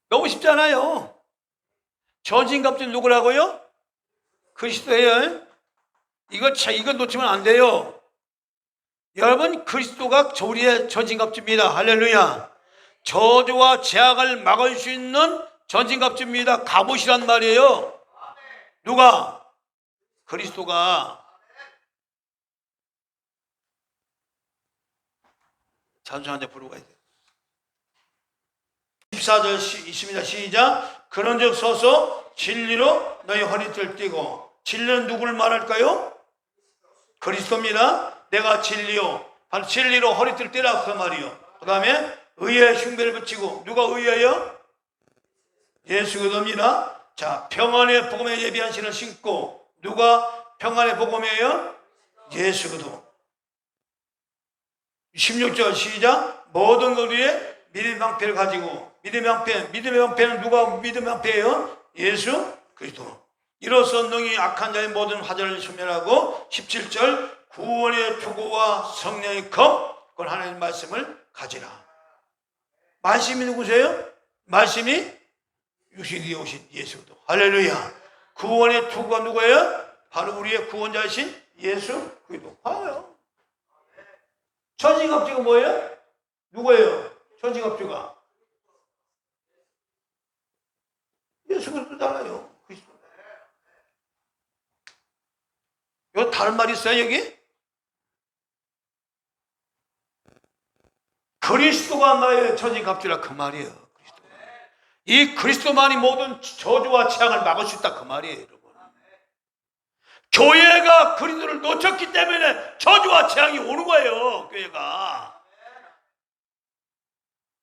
너무 쉽잖아요. 전신갑주 누구라고요? 그리스도예요. 이거 놓치면 안 돼요. 여러분, 그리스도가 우리의 전신갑주입니다. 할렐루야. 저주와 제약을 막을 수 있는 전신갑주입니다. 갑옷이란 말이에요. 누가? 그리스도가. 찬송 한 장 부르고 가야 돼요. 14절 있습니다. 시작. 그런즉 서서 진리로 너희 허리띠를 띠고. 진리는 누구를 말할까요? 그리스도입니다. 내가 진리요. 바로 진리로 허리띠를 띠라 그 말이요. 그 다음에 의의 흉배를 붙이고. 누가 의예요? 예수 그리스도입니다. 자, 평안의 복음에 예비한 신을 신고. 누가 평안의 복음이에요? 예수 그리스도. 16절 시작. 모든 것 위에 믿음의 방패를 가지고. 믿음의 방패는 누가 믿음의 방패예요? 예수 그리스도. 이로써 능히 악한 자의 모든 화전을 소멸하고. 17절 구원의 표고와 성령의 검, 그건 하나님의 말씀을 가지라. 말씀이 누구세요? 말씀이 육신이 오신 예수 그리스도. 할렐루야. 구원의 표고가 누구예요? 바로 우리의 구원자이신 예수 그리스도. 봐요. 전신갑주가 뭐예요? 누구예요? 전신갑주가 예수 그리스도잖아요. 그리스도. 이거 다른 말 있어요 여기? 그리스도가 나의 전신갑주라 그 말이에요. 그리스도. 이 그리스도만이 모든 저주와 재앙을 막을 수 있다 그 말이에요. 여러분. 교회가 그리스도를 놓쳤기 때문에 저주와 재앙이 오는 거예요. 교회가.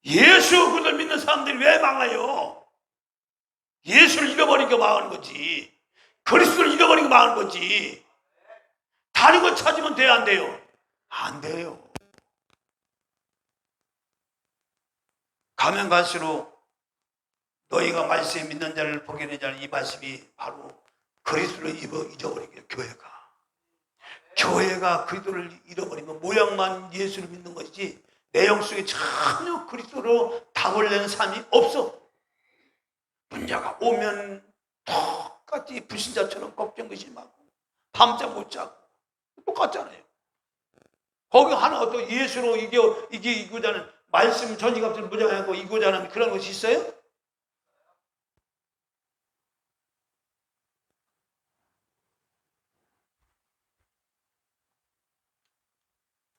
예수 그리스도를 믿는 사람들이 왜 망해요? 예수를 잃어버리니까 망하는 거지. 그리스도를 잃어버리니까 망하는 거지. 다른 거 찾으면 돼요, 안 돼요? 안 돼요. 가면 갈수록 너희가 말씀에 믿는 자를 보게 되자는 이 말씀이 바로 그리스도를 잊어버리게 교회가. 교회가 그리스도를 잃어버리면 모양만 예수를 믿는 것이지 내용 속에 전혀 그리스도로 답을 내는 삶이 없어. 문제가 오면 똑같이 불신자처럼 걱정 의심하고 밤잠 못 자고 똑같잖아요. 거기 하나 또 예수로 이기고자 하는 말씀 전지갑주를 무장하고 이기고자 하는 그런 것이 있어요?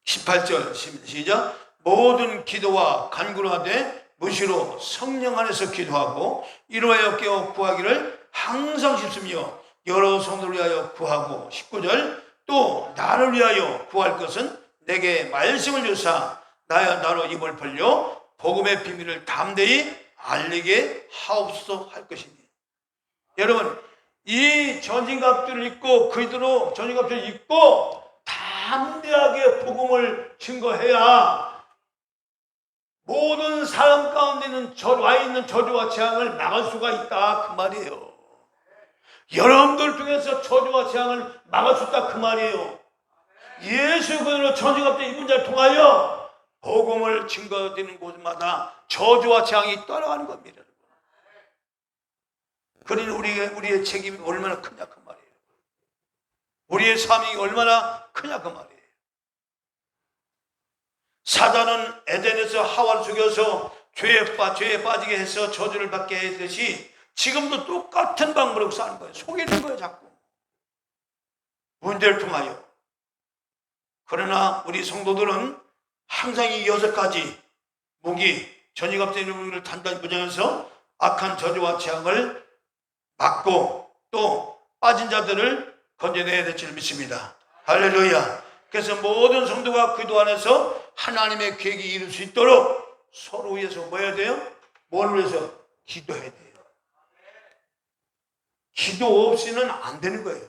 18절 시작. 모든 기도와 간구를 하되 무시로 성령 안에서 기도하고 이루하여 깨어 구하기를 항상 싶으며 여러 성도를 위하여 구하고 19절 또 나를 위하여 구할 것은 내게 말씀을 주사 나로 입을 벌려 복음의 비밀을 담대히 알리게 하옵소서 할 것이니. 여러분 이 전진갑주를 입고 그리스도로 전진갑주를 입고 담대하게 복음을 증거해야 모든 사람 가운데는 와 있는 저주와 재앙을 막을 수가 있다 그 말이에요. 여러분들 중에서 저주와 재앙을 막을 수 있다 그 말이에요. 예수 그리스도로 전진갑주 입은 자를 통하여 복음을 증거되는 곳마다 저주와 재앙이 떠나가는 겁니다. 그러니 우리의 책임이 얼마나 크냐 그 말이에요. 우리의 삶이 얼마나 크냐 그 말이에요. 사단은 에덴에서 하와를 죽여서 죄에 빠지게 해서 저주를 받게 했듯이 지금도 똑같은 방법으로 사는 거예요. 속이는 거예요 자꾸. 문제를 통하여. 그러나 우리 성도들은 항상 이 6가지 무기, 전지갑주의 무기를 단단히 무장해서 악한 저주와 재앙을 막고 또 빠진 자들을 건져내야 될 줄 믿습니다. 할렐루야. 그래서 모든 성도가 기도 안에서 하나님의 계획이 이룰 수 있도록 서로 위해서 뭐 해야 돼요? 뭘 위해서? 기도해야 돼요. 기도 없이는 안 되는 거예요.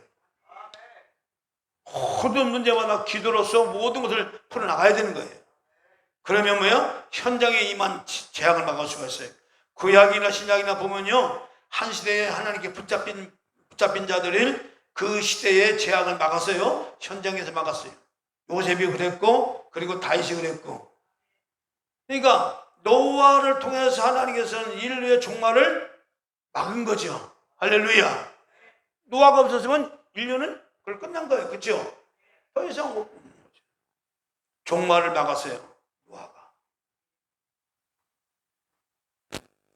모든 문제마다 기도로서 모든 것을 풀어나가야 되는 거예요. 그러면 뭐요? 현장에 임한 재앙을 막을 수가 있어요. 구약이나 신약이나 보면요, 한 시대에 하나님께 붙잡힌 자들을 그 시대의 재앙을 막았어요. 현장에서 막았어요. 요셉이 그랬고, 그리고 다윗이 그랬고. 그러니까 노아를 통해서 하나님께서는 인류의 종말을 막은 거죠. 할렐루야. 노아가 없었으면 인류는 그걸 끝난 거예요. 그렇죠? 더 이상 못 보는 거죠. 종말을 막았어요. 노아가.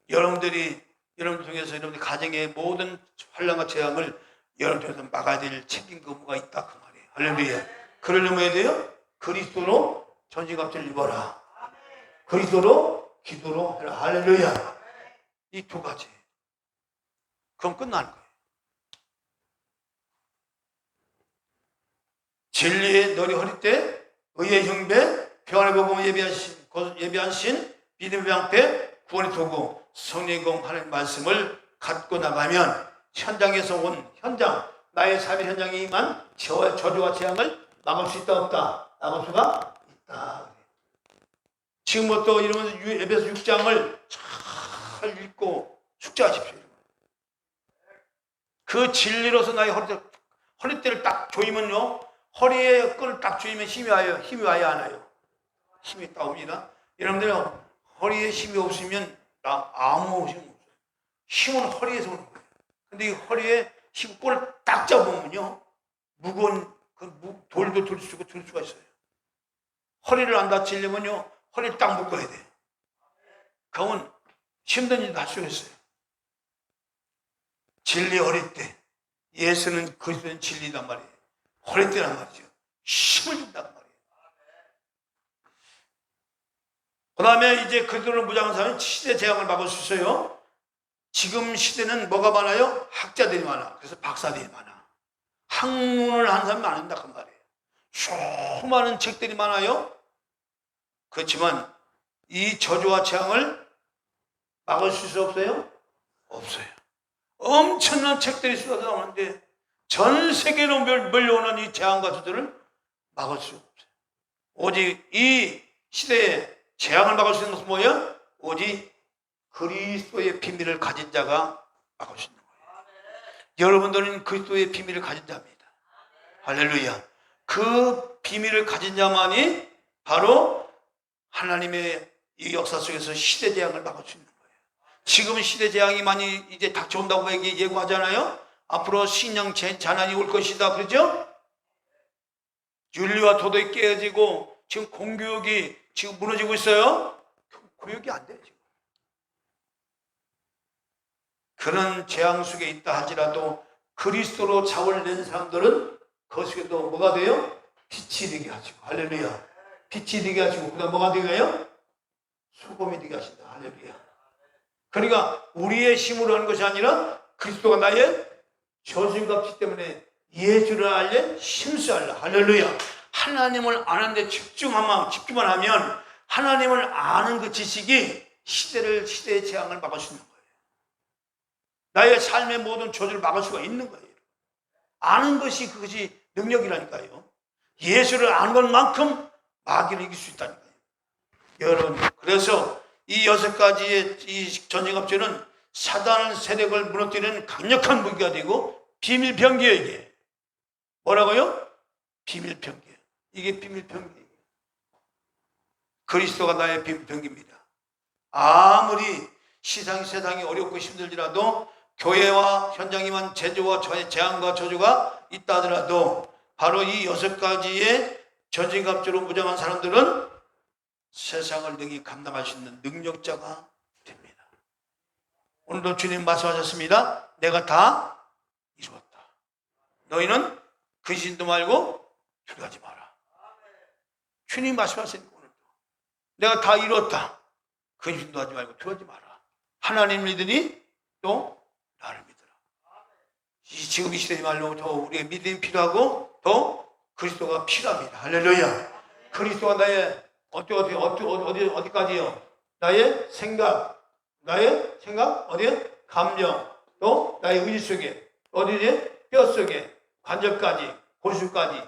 여러분들 중에서 여러분들 가정의 모든 환난과 재앙을 여러분들 통해서 막아야 될 책임 의무가 있다 그 말이에요. 할렐루야. 그러려면 해야 돼요? 그리스도로 전지갑주를 입어라. 그리스도로 기도로 해라. 할렐루야. 이 2가지. 그럼 끝나는 거예요. 진리의 너리 허리때 의의 형배 평안의 복음을 예비하신 믿음의 방패 구원의 도구 성령의 공 하나님의 말씀을 갖고 나가면 현장에서 온 나의 삶의 현장에 임한 저주와 재앙을 막을 수 있다 없다? 막을 수가 있다. 지금부터 이러면서 에베소 6장을 잘 읽고 숙제하십시오. 그 진리로서 나의 허리띠를 딱 조이면요, 허리에 끈을 딱 조이면 힘이 와요 안 와요? 힘이 딱 옵니다. 여러분들 허리에 힘이 없으면 아무 힘이 없어요. 힘은 허리에서 오는 거예요. 근데 이 허리에 힘 끈을 딱 잡으면요, 무거운 돌도 들 수가 있어요. 허리를 안 다치려면요, 허리를 딱 묶어야 돼요. 그러면 힘든 일도 할 수가 있어요. 진리 허리띠. 예수는 그리스도는 진리란 말이에요. 허리띠란 말이죠. 힘을 준단 말이에요. 그 다음에 이제 그리스도를 무장한 사람은 시대 재앙을 막을 수 있어요. 지금 시대는 뭐가 많아요? 학자들이 많아. 그래서 박사들이 많아. 학문을 한 사람이 많은다 그 말이에요. 수많은 책들이 많아요. 그렇지만 이 저주와 재앙을 막을 수 있어요? 없어요? 없어요. 엄청난 책들이 쏟아져 나오는데 전 세계로 몰려오는 이 재앙과 저주를 막을 수 없어요. 오직 이 시대에 재앙을 막을 수 있는 것은 뭐예요? 오직 그리스도의 비밀을 가진 자가 막을 수 있는 거예요. 여러분들은 그리스도의 비밀을 가진 자입니다. 할렐루야. 그 비밀을 가진 자만이 바로 하나님의 이 역사 속에서 시대재앙을 막을 수 있는 거예요. 지금은 시대재앙이 많이 이제 닥쳐온다고 예고하잖아요. 앞으로 신령 재난이 올 것이다. 그렇죠? 윤리와 도덕이 깨어지고 지금 공교육이 지금 무너지고 있어요. 교육이 안 돼요. 지금. 그런 재앙 속에 있다 할지라도 그리스도로 자원을 낸 사람들은 그 속에도 뭐가 돼요? 빛이 되게 하시고, 할렐루야. 빛이 되게 하시고, 그 다음 뭐가 되게 해요? 소금이 되게 하신다. 할렐루야. 그러니까 우리의 힘으로 하는 것이 아니라 그리스도가 나의 저주값이기 때문에 예수를 알려 힘쓰알라. 할렐루야. 하나님을 아는데 집중만 하면 하나님을 아는 그 지식이 시대의 재앙을 막을 수 있는 거예요. 나의 삶의 모든 저주를 막을 수가 있는 거예요. 아는 것이 그것이 능력이라니까요. 예수를 아는 것만큼 마귀를 이길 수 있다니까요. 여러분, 그래서 이 6가지의 이 전쟁갑주는 사단 세력을 무너뜨리는 강력한 무기가 되고 비밀병기예요. 이게 뭐라고요? 비밀병기예요. 이게 비밀병기예요. 그리스도가 나의 비밀병기입니다. 아무리 세상이 어렵고 힘들지라도 교회와 현장에만 재조와 재앙과 저주가 있다 하더라도 바로 이 6가지의 전쟁갑주로 무장한 사람들은 세상을 능히 감당할 수 있는 능력자가 됩니다. 오늘도 주님 말씀하셨습니다. 내가 다 이루었다. 너희는 근심도 말고 두려워하지 마라. 주님 말씀하시니까 오늘도 내가 다 이루었다. 근심도 하지 말고 두려워하지 마라. 하나님 믿으니 또 나를 믿어라. 지금 이 시대의 말로 더 우리의 믿음이 필요하고 더 그리스도가 필요합니다. 할렐루야. 그리스도가 나의 어디까지요? 나의 생각, 어디에? 감정, 또 나의 의지 속에, 어디에? 뼈 속에, 관절까지, 골수까지.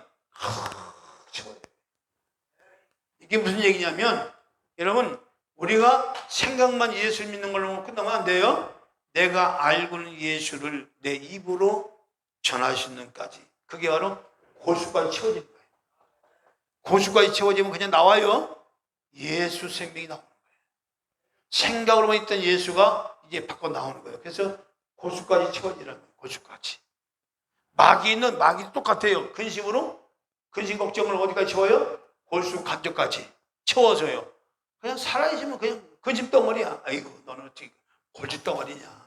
이게 무슨 얘기냐면, 여러분, 우리가 생각만 예수 믿는 걸로 끝나면 안 돼요. 내가 알고 있는 예수를 내 입으로 전할 수 있는까지. 그게 바로 골수까지 채워지는 거예요. 골수까지 채워지면 그냥 나와요. 예수 생명이 나오는 거예요. 생각으로만 있던 예수가 이제 밖으로 나오는 거예요. 그래서 골수까지 채워지라는 거예요. 골수까지. 마귀도 똑같아요. 근심 걱정을 어디까지 채워요? 골수 간접까지 채워서요. 그냥 살아있으면 그냥 근심 덩어리야. 아이고, 너는 어떻게 골수 덩어리냐.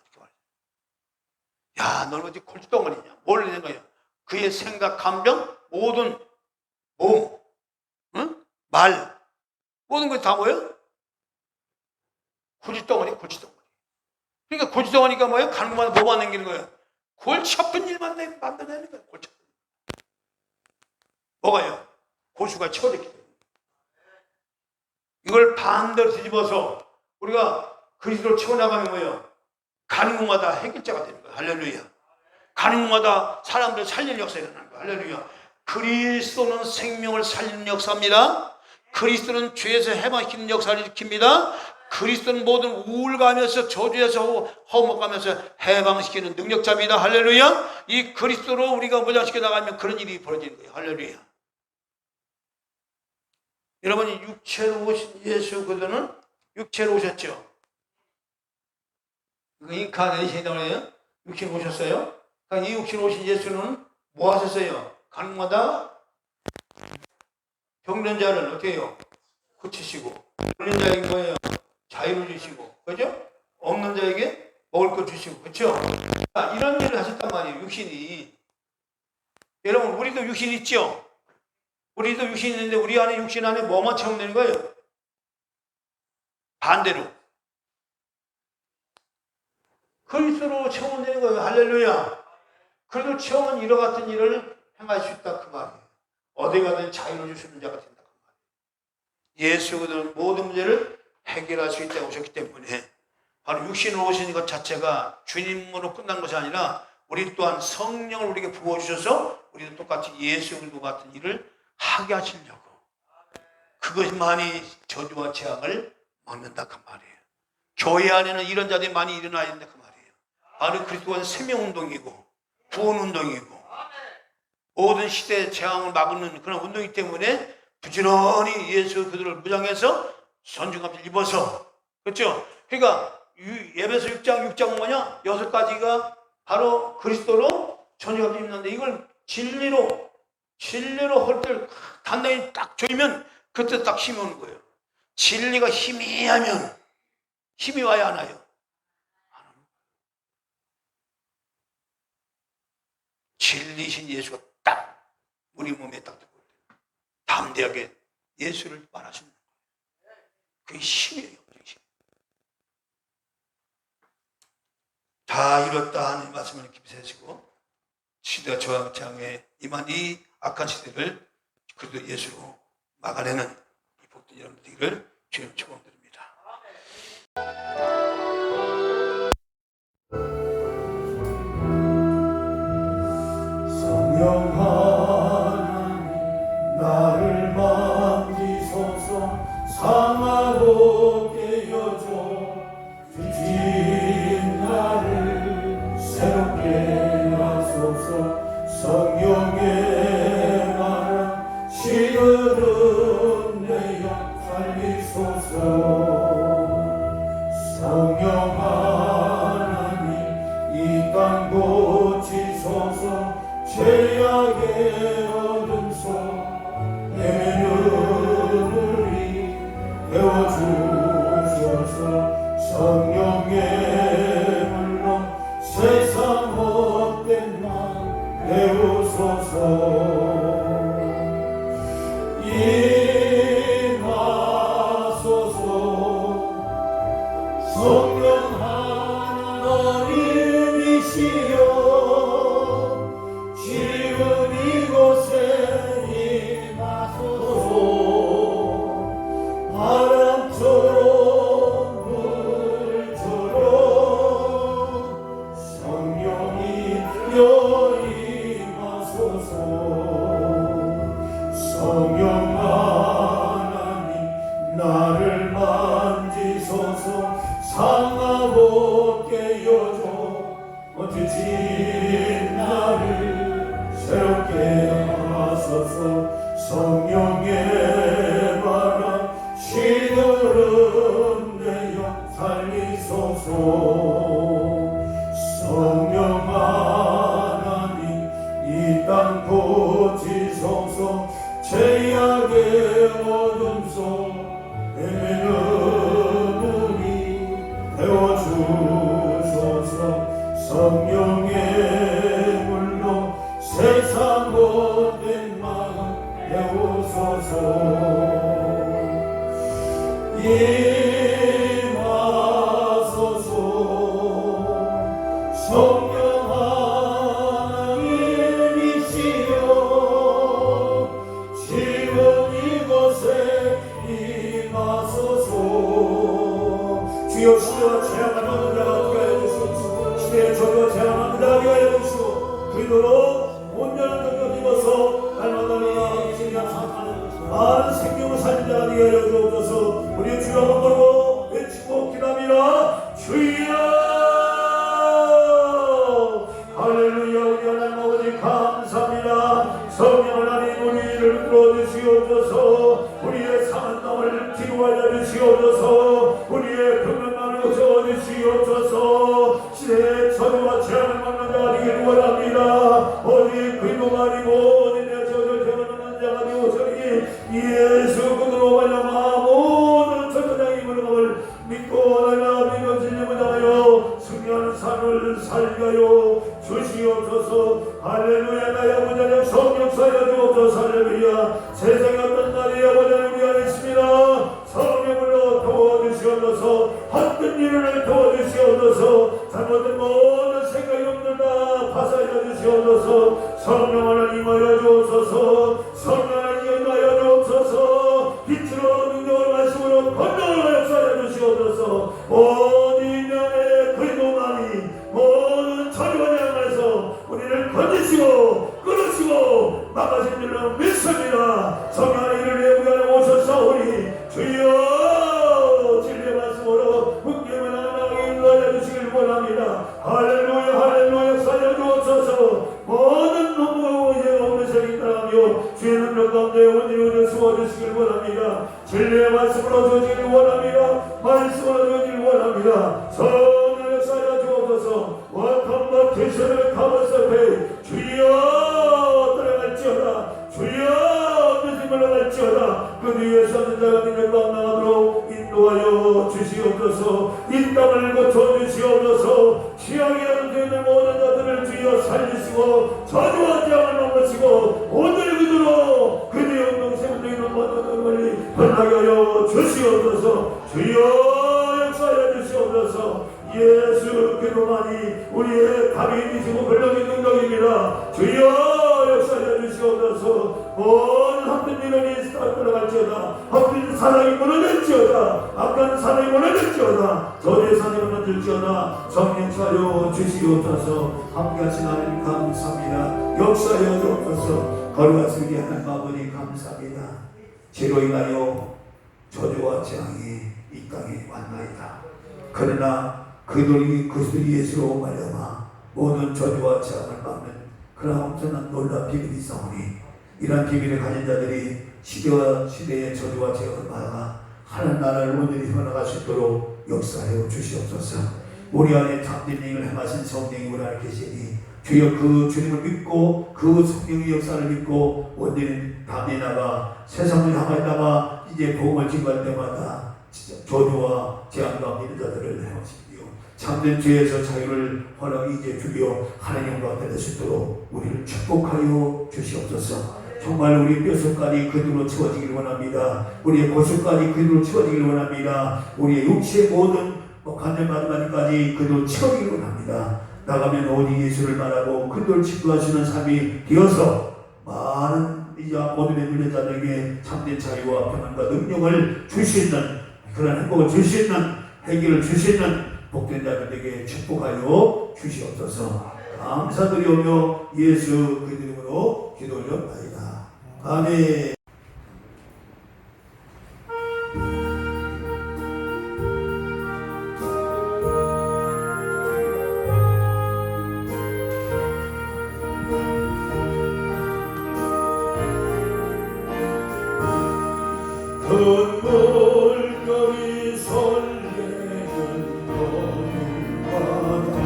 야, 너는 어디 골수 덩어리냐. 뭘 내는 거야? 그의 생각, 감정, 모든 몸, 응? 말, 모든 것이 다 뭐예요? 골칫덩어리. 그러니까 골칫덩어리가 뭐예요? 가는 곳마다 뭐만 남기는 거예요? 골치 아픈 일만 만들어내는 거예요. 골치 아픈 일. 뭐가요? 골수가 채워졌기 때문에. 이걸 반대로 뒤집어서 우리가 그리스도를 채워나가면 뭐예요? 가는 곳마다 해결자가 되는 거예요. 할렐루야. 가는 곳마다 사람들 살리는 역사가 일어나는 거예요. 할렐루야. 그리스도는 생명을 살리는 역사입니다. 그리스도는 죄에서 해방시키는 역사를 일으킵니다. 그리스도는 모든 우울감에서 저주에서 허무감에서 해방시키는 능력자입니다. 할렐루야. 이 그리스도로 우리가 무장시켜 나가면 그런 일이 벌어지는 거예요. 할렐루야. 여러분이 육체로 오신 예수 그들은 육체로 오셨죠. 인카네이션이라고 해요. 육체로 오셨어요. 이 육체로 오신 예수는 뭐 하셨어요? 가는 곳마다 병든 자를 어떻게 해요? 고치시고, 물린 자에게 뭐예요? 자유를 주시고, 그죠? 없는 자에게 먹을 것 주시고, 그렇죠? 이런 일을 하셨단 말이에요. 육신이. 여러분, 우리도 육신 있죠? 우리도 육신 있는데 우리 안에 육신 안에 뭐만 채우면 되는 거예요? 반대로 그리스도로 채우면 되는 거예요. 할렐루야. 그래도 채우면 이와 같은 일을 행할 수 있다 그 말이에요. 어디 가든 자유를 주시는 자가 된다 그 말이에요. 예수는 모든 문제를 해결할 수 있다고 오셨기 때문에 바로 육신으로 오신 것 자체가 주님으로 끝난 것이 아니라 우리 또한 성령을 우리에게 부어주셔서 우리도 똑같이 예수님과 같은 일을 하게 하시려고 그것만이 저주와 재앙을 막는다 그 말이에요. 교회 안에는 이런 자들이 많이 일어나야 된다 그 말이에요. 바로 그리스도는 생명운동이고 구원운동이고 모든 시대의 재앙을 막는 그런 운동이기 때문에 부지런히 예수 그들을 무장해서 전중갑주를 입어서, 그렇죠? 그러니까 에베소 6장 뭐냐? 6가지가 바로 그리스도로 전중갑주 입는데, 이걸 진리로 헐들 단단히 딱 조이면 그때 딱 힘이 오는 거예요. 진리가 희미하면 힘이 와야 하나요? 진리신 예수가 딱 우리 몸에 딱 들고 담대하게 예수를 말하시는 거예요. 그게 힘이에요. 다 이뤘다 하는 말씀을 깊이 새시고, 시대와 저항장에 임한 이 악한 시대를 그래도 예수로 막아내는 이 복된 여러분 되기를 주님 축원드립니다. 성령 하나님 나를 만지소서, 상하고 깨어줘 뒤진 나를 새롭게 하소서. 성령의 말은 시들은 내 영 살리소서. 성령 하나님 이 땅 고치소서. 죄악의 어둠속 예루리 배워주소서. 성령의 물로 세상 헛된 말 배우소서. 임하소서. 성령 하나님이시여 지금 이곳에 임하소서. 바람처럼 불처럼 성령이여 임하소서. 성령 하나님 나를 만지소서. 상하고 깨어줘 뒤진 나를 새롭게 하소서. 성령의 바람 시들은 내 영 살리소서. 성령 하나님 이 땅 고치소서. 죄악의 어둠 속 헤매는 우리 배워주소서. 성령의 물로 세상 못된 마음 배우소서. 임하소서. 성령 하나님이시여 지금 이곳에 임하소서. 주여 시대와 재앙을 막는 자가 되게 하여 주시옵소서. 시대의 저주와 재앙을 막는 자가 되게 하여 주시고, 그리도로 온전한 능력 입어서 날마다 진리한 사탄을 많은 생명을 살린 자가 되게 하여 주옵소서. 우리 주여 한번 부르고 외치고 기도합니다. 주여 할렐루야. 우리 하나님 아버지 감사합니다. 성령 하나님 우리를 끌어주시옵소서. 우리의 상한 마음을 기도하여 주시옵소서. 우리의 병명만을 고쳐주시옵소서. 시대의 저주와 재앙을 막는 자가 되기를 원합니다. 어디 그리도만이 모든 내 저주를 재워놓는 자가 되오소니 예수 그리스도로 말미암아 모든 전도자의 물음을 믿고 나가 믿어 진리를 당하여 승리하는 삶을 살게 하여 주시옵소서. 할렐루야. 나의 아버지 하나님 성령사여 주옵소서. 할렐루야. 세상에 어떤 날이 아버지 하나님 우리 안에 있습니다. 성령으로 도와주시옵소서. 헛된 일을 도와주시옵소서. 잘못된 모든 생각이 없는 다 파사해 주시옵소서. 성령 하나님 임하여 주옵소서. 성령 하나님 임하여 주옵소서. 빛으로 능력을 말씀으로 권능을 역사하여 주시옵소서. 모든 인간의 그리도만이 모든 저주와 재앙에서 우리를 건지시고 끊으시고 막아신 줄로 믿습니다. 성령 하나님 이를 위해 우리 안에 오셨사오니 주여 진리의 말씀으로 흑기을 하나님께 인도하여 주시길 원합니다. 할렐루야. 할렐루야. 역사하여 주옵소서. 모든 놈과 오해 없는 하여 주의 능력 가운데 온전히 세워주시길 원합니다. 진리의 말씀을 얻어주길 원합니다. 말씀을 얻어주길 원합니다. 성령 역사하여 주옵소서. 완판 바티션을 가버서페 주여 따라갈지어다. 주여 뜻을 올라갈지어다. 그 위에 서는 자가 믿는 가운데 나가도록 인도하여 주시옵소서. 이 땅을 고쳐주시옵소서. 취하게 하는 죄인의 모든 자들을 주여 살리시고 저주와 재앙을 넘으시고 오늘 그대로 그들의 운동생을 있는 모든 멀리 번하게 하여 주시옵소서. 주여 역사하여 주시옵소서. 예수 그리스도만이 우리의 답이 되시고 권력의 능력입니다. 주여 역사하여 주시옵소서. 온 한편 민원이 떠나갈지어다. 한편 사랑이 무너질지어다. 악한 사랑이 무너질지어다. 저주의 사랑이 무너질지어다. 성령 역사하여 주시옵소서. 함께하신 하나님 감사합니다. 역사하여 주옵소서. 거룩하신 우리 하나님 아버지 감사합니다. 죄로 인하여 저주와 재앙이 이 땅에 왔나이다. 그러나 그들이 예수로 말미암아 모든 저주와 재앙을 받는 그런 엄청난 놀라운 비밀이 있사오니 이러한 비밀을 가진 자들이 시대와 시대의 저주와 재앙을 받아 하나님 나라를 온전히 해나갈 수 있도록 역사하여 주시옵소서. 우리 안에 참된 일을 행하신 성령이 우리 안에 계시니 주여 그 주님을 믿고 그 성령의 역사를 믿고 온전히 담에 나가 세상을 향하다가 이제 복음을 증거할 때마다 저주와 재앙과 믿는 자들을 행하십시오. 참된 죄에서 자유를 허락이 이제 주여 하나님 영광 받을 수 있도록 우리를 축복하여 주시옵소서. 정말 우리 뼛속까지 그대로 채워지길 원합니다. 우리의 골수까지 그대로 채워지길 원합니다. 우리의 육체의 모든 간절 마지막까지 그대로 채워지길 원합니다. 나가면 오직 예수를 말하고 그들을 친구하시는 삶이 되어서 많은 이제 모든 물린 자들에게 참된 자유와 평안과 능력을 줄 수 있는 그런 행복을 줄 수 있는 해결을 줄 수 있는 복된 자들에게 축복하여 주시옵소서. 감사드리오며 예수 그 이름으로 기도 올려옵나이다. 아멘. 큰 물결이 설레는 너는 바다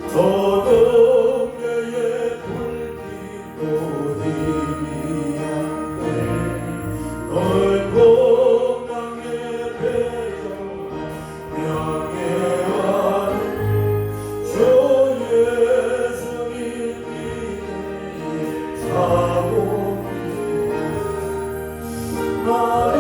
저 동네의 불빛도 희미한데 넓고 강에 배어 명예하는 주 예수님이 사고 나를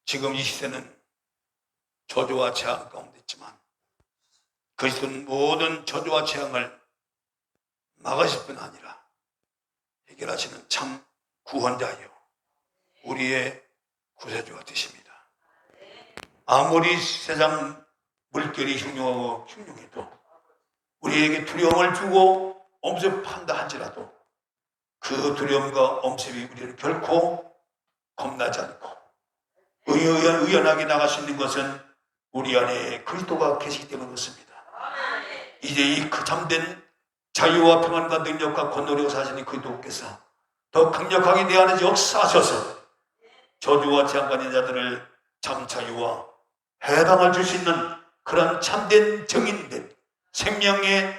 지금 이 시대는 저주와 재앙 가운데 있지만 그리스도는 모든 저주와 재앙을 막으실 뿐 아니라 해결하시는 참 구원자요 우리의 구세주가 되십니다. 아무리 세상 물결이 흉흉하고 흉흉해도 우리에게 두려움을 주고 엄습한다 할지라도 그 두려움과 엄습이 우리를 결코 겁나지 않고 의연하게 나갈 수 있는 것은 우리 안에 그리스도가 계시기 때문에 그렇습니다. 이제 이 그 참된 자유와 평안과 능력과 권노력을 사시는 그리스도께서 더 강력하게 내 안에 역사하셔서 저주와 재앙 받는 자들을 참 자유와 해방을 줄 수 있는 그런 참된 정인된 생명의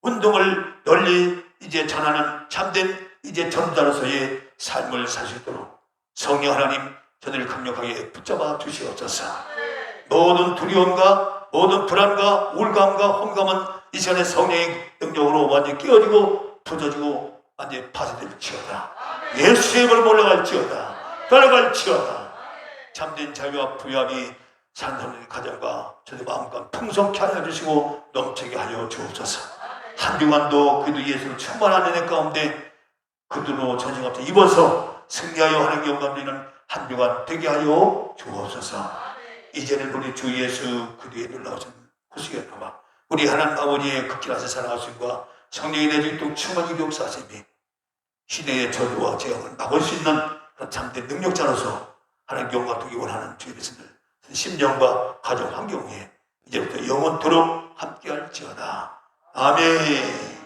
운동을 널리 이제 전하는 참된 이제 전자로서의 삶을 살 수 있도록 성령 하나님 저들을 강력하게 붙잡아 주시옵소서. 모든 두려움과 모든 불안과 우울감과 혼감은 이 시간에 성령의 능력으로 완전히 깨어지고 부서지고 완전히 파쇄될지어다. 예수의 이름으로 올라갈지어다. 따라갈지어다. 참된 자유와 부유함이 산사는 가정과 저들 마음과 풍성케 하여 주시고 넘치게 하여 주옵소서. 한 주간도 그래도 예수를 충만한 은혜 가운데 그들로 전쟁갑자 입어서 승리하여 하는 영광 되는 한 주간 되게 하여 주옵소서. 이제는 우리 주 예수 그리스도의 놀라우신 구속의 나와 우리 하나님 아버지의 극진하신 사랑하심과 성령의 내주도 충만히 역사하심이 시대의 저주와 재앙을 막을 수 있는 그런 참된 능력자로서 하나님 영광 되기 원하는 주의 백성들 심령과 가정 환경에 이제부터 영원토록 함께할지어다. 아멘.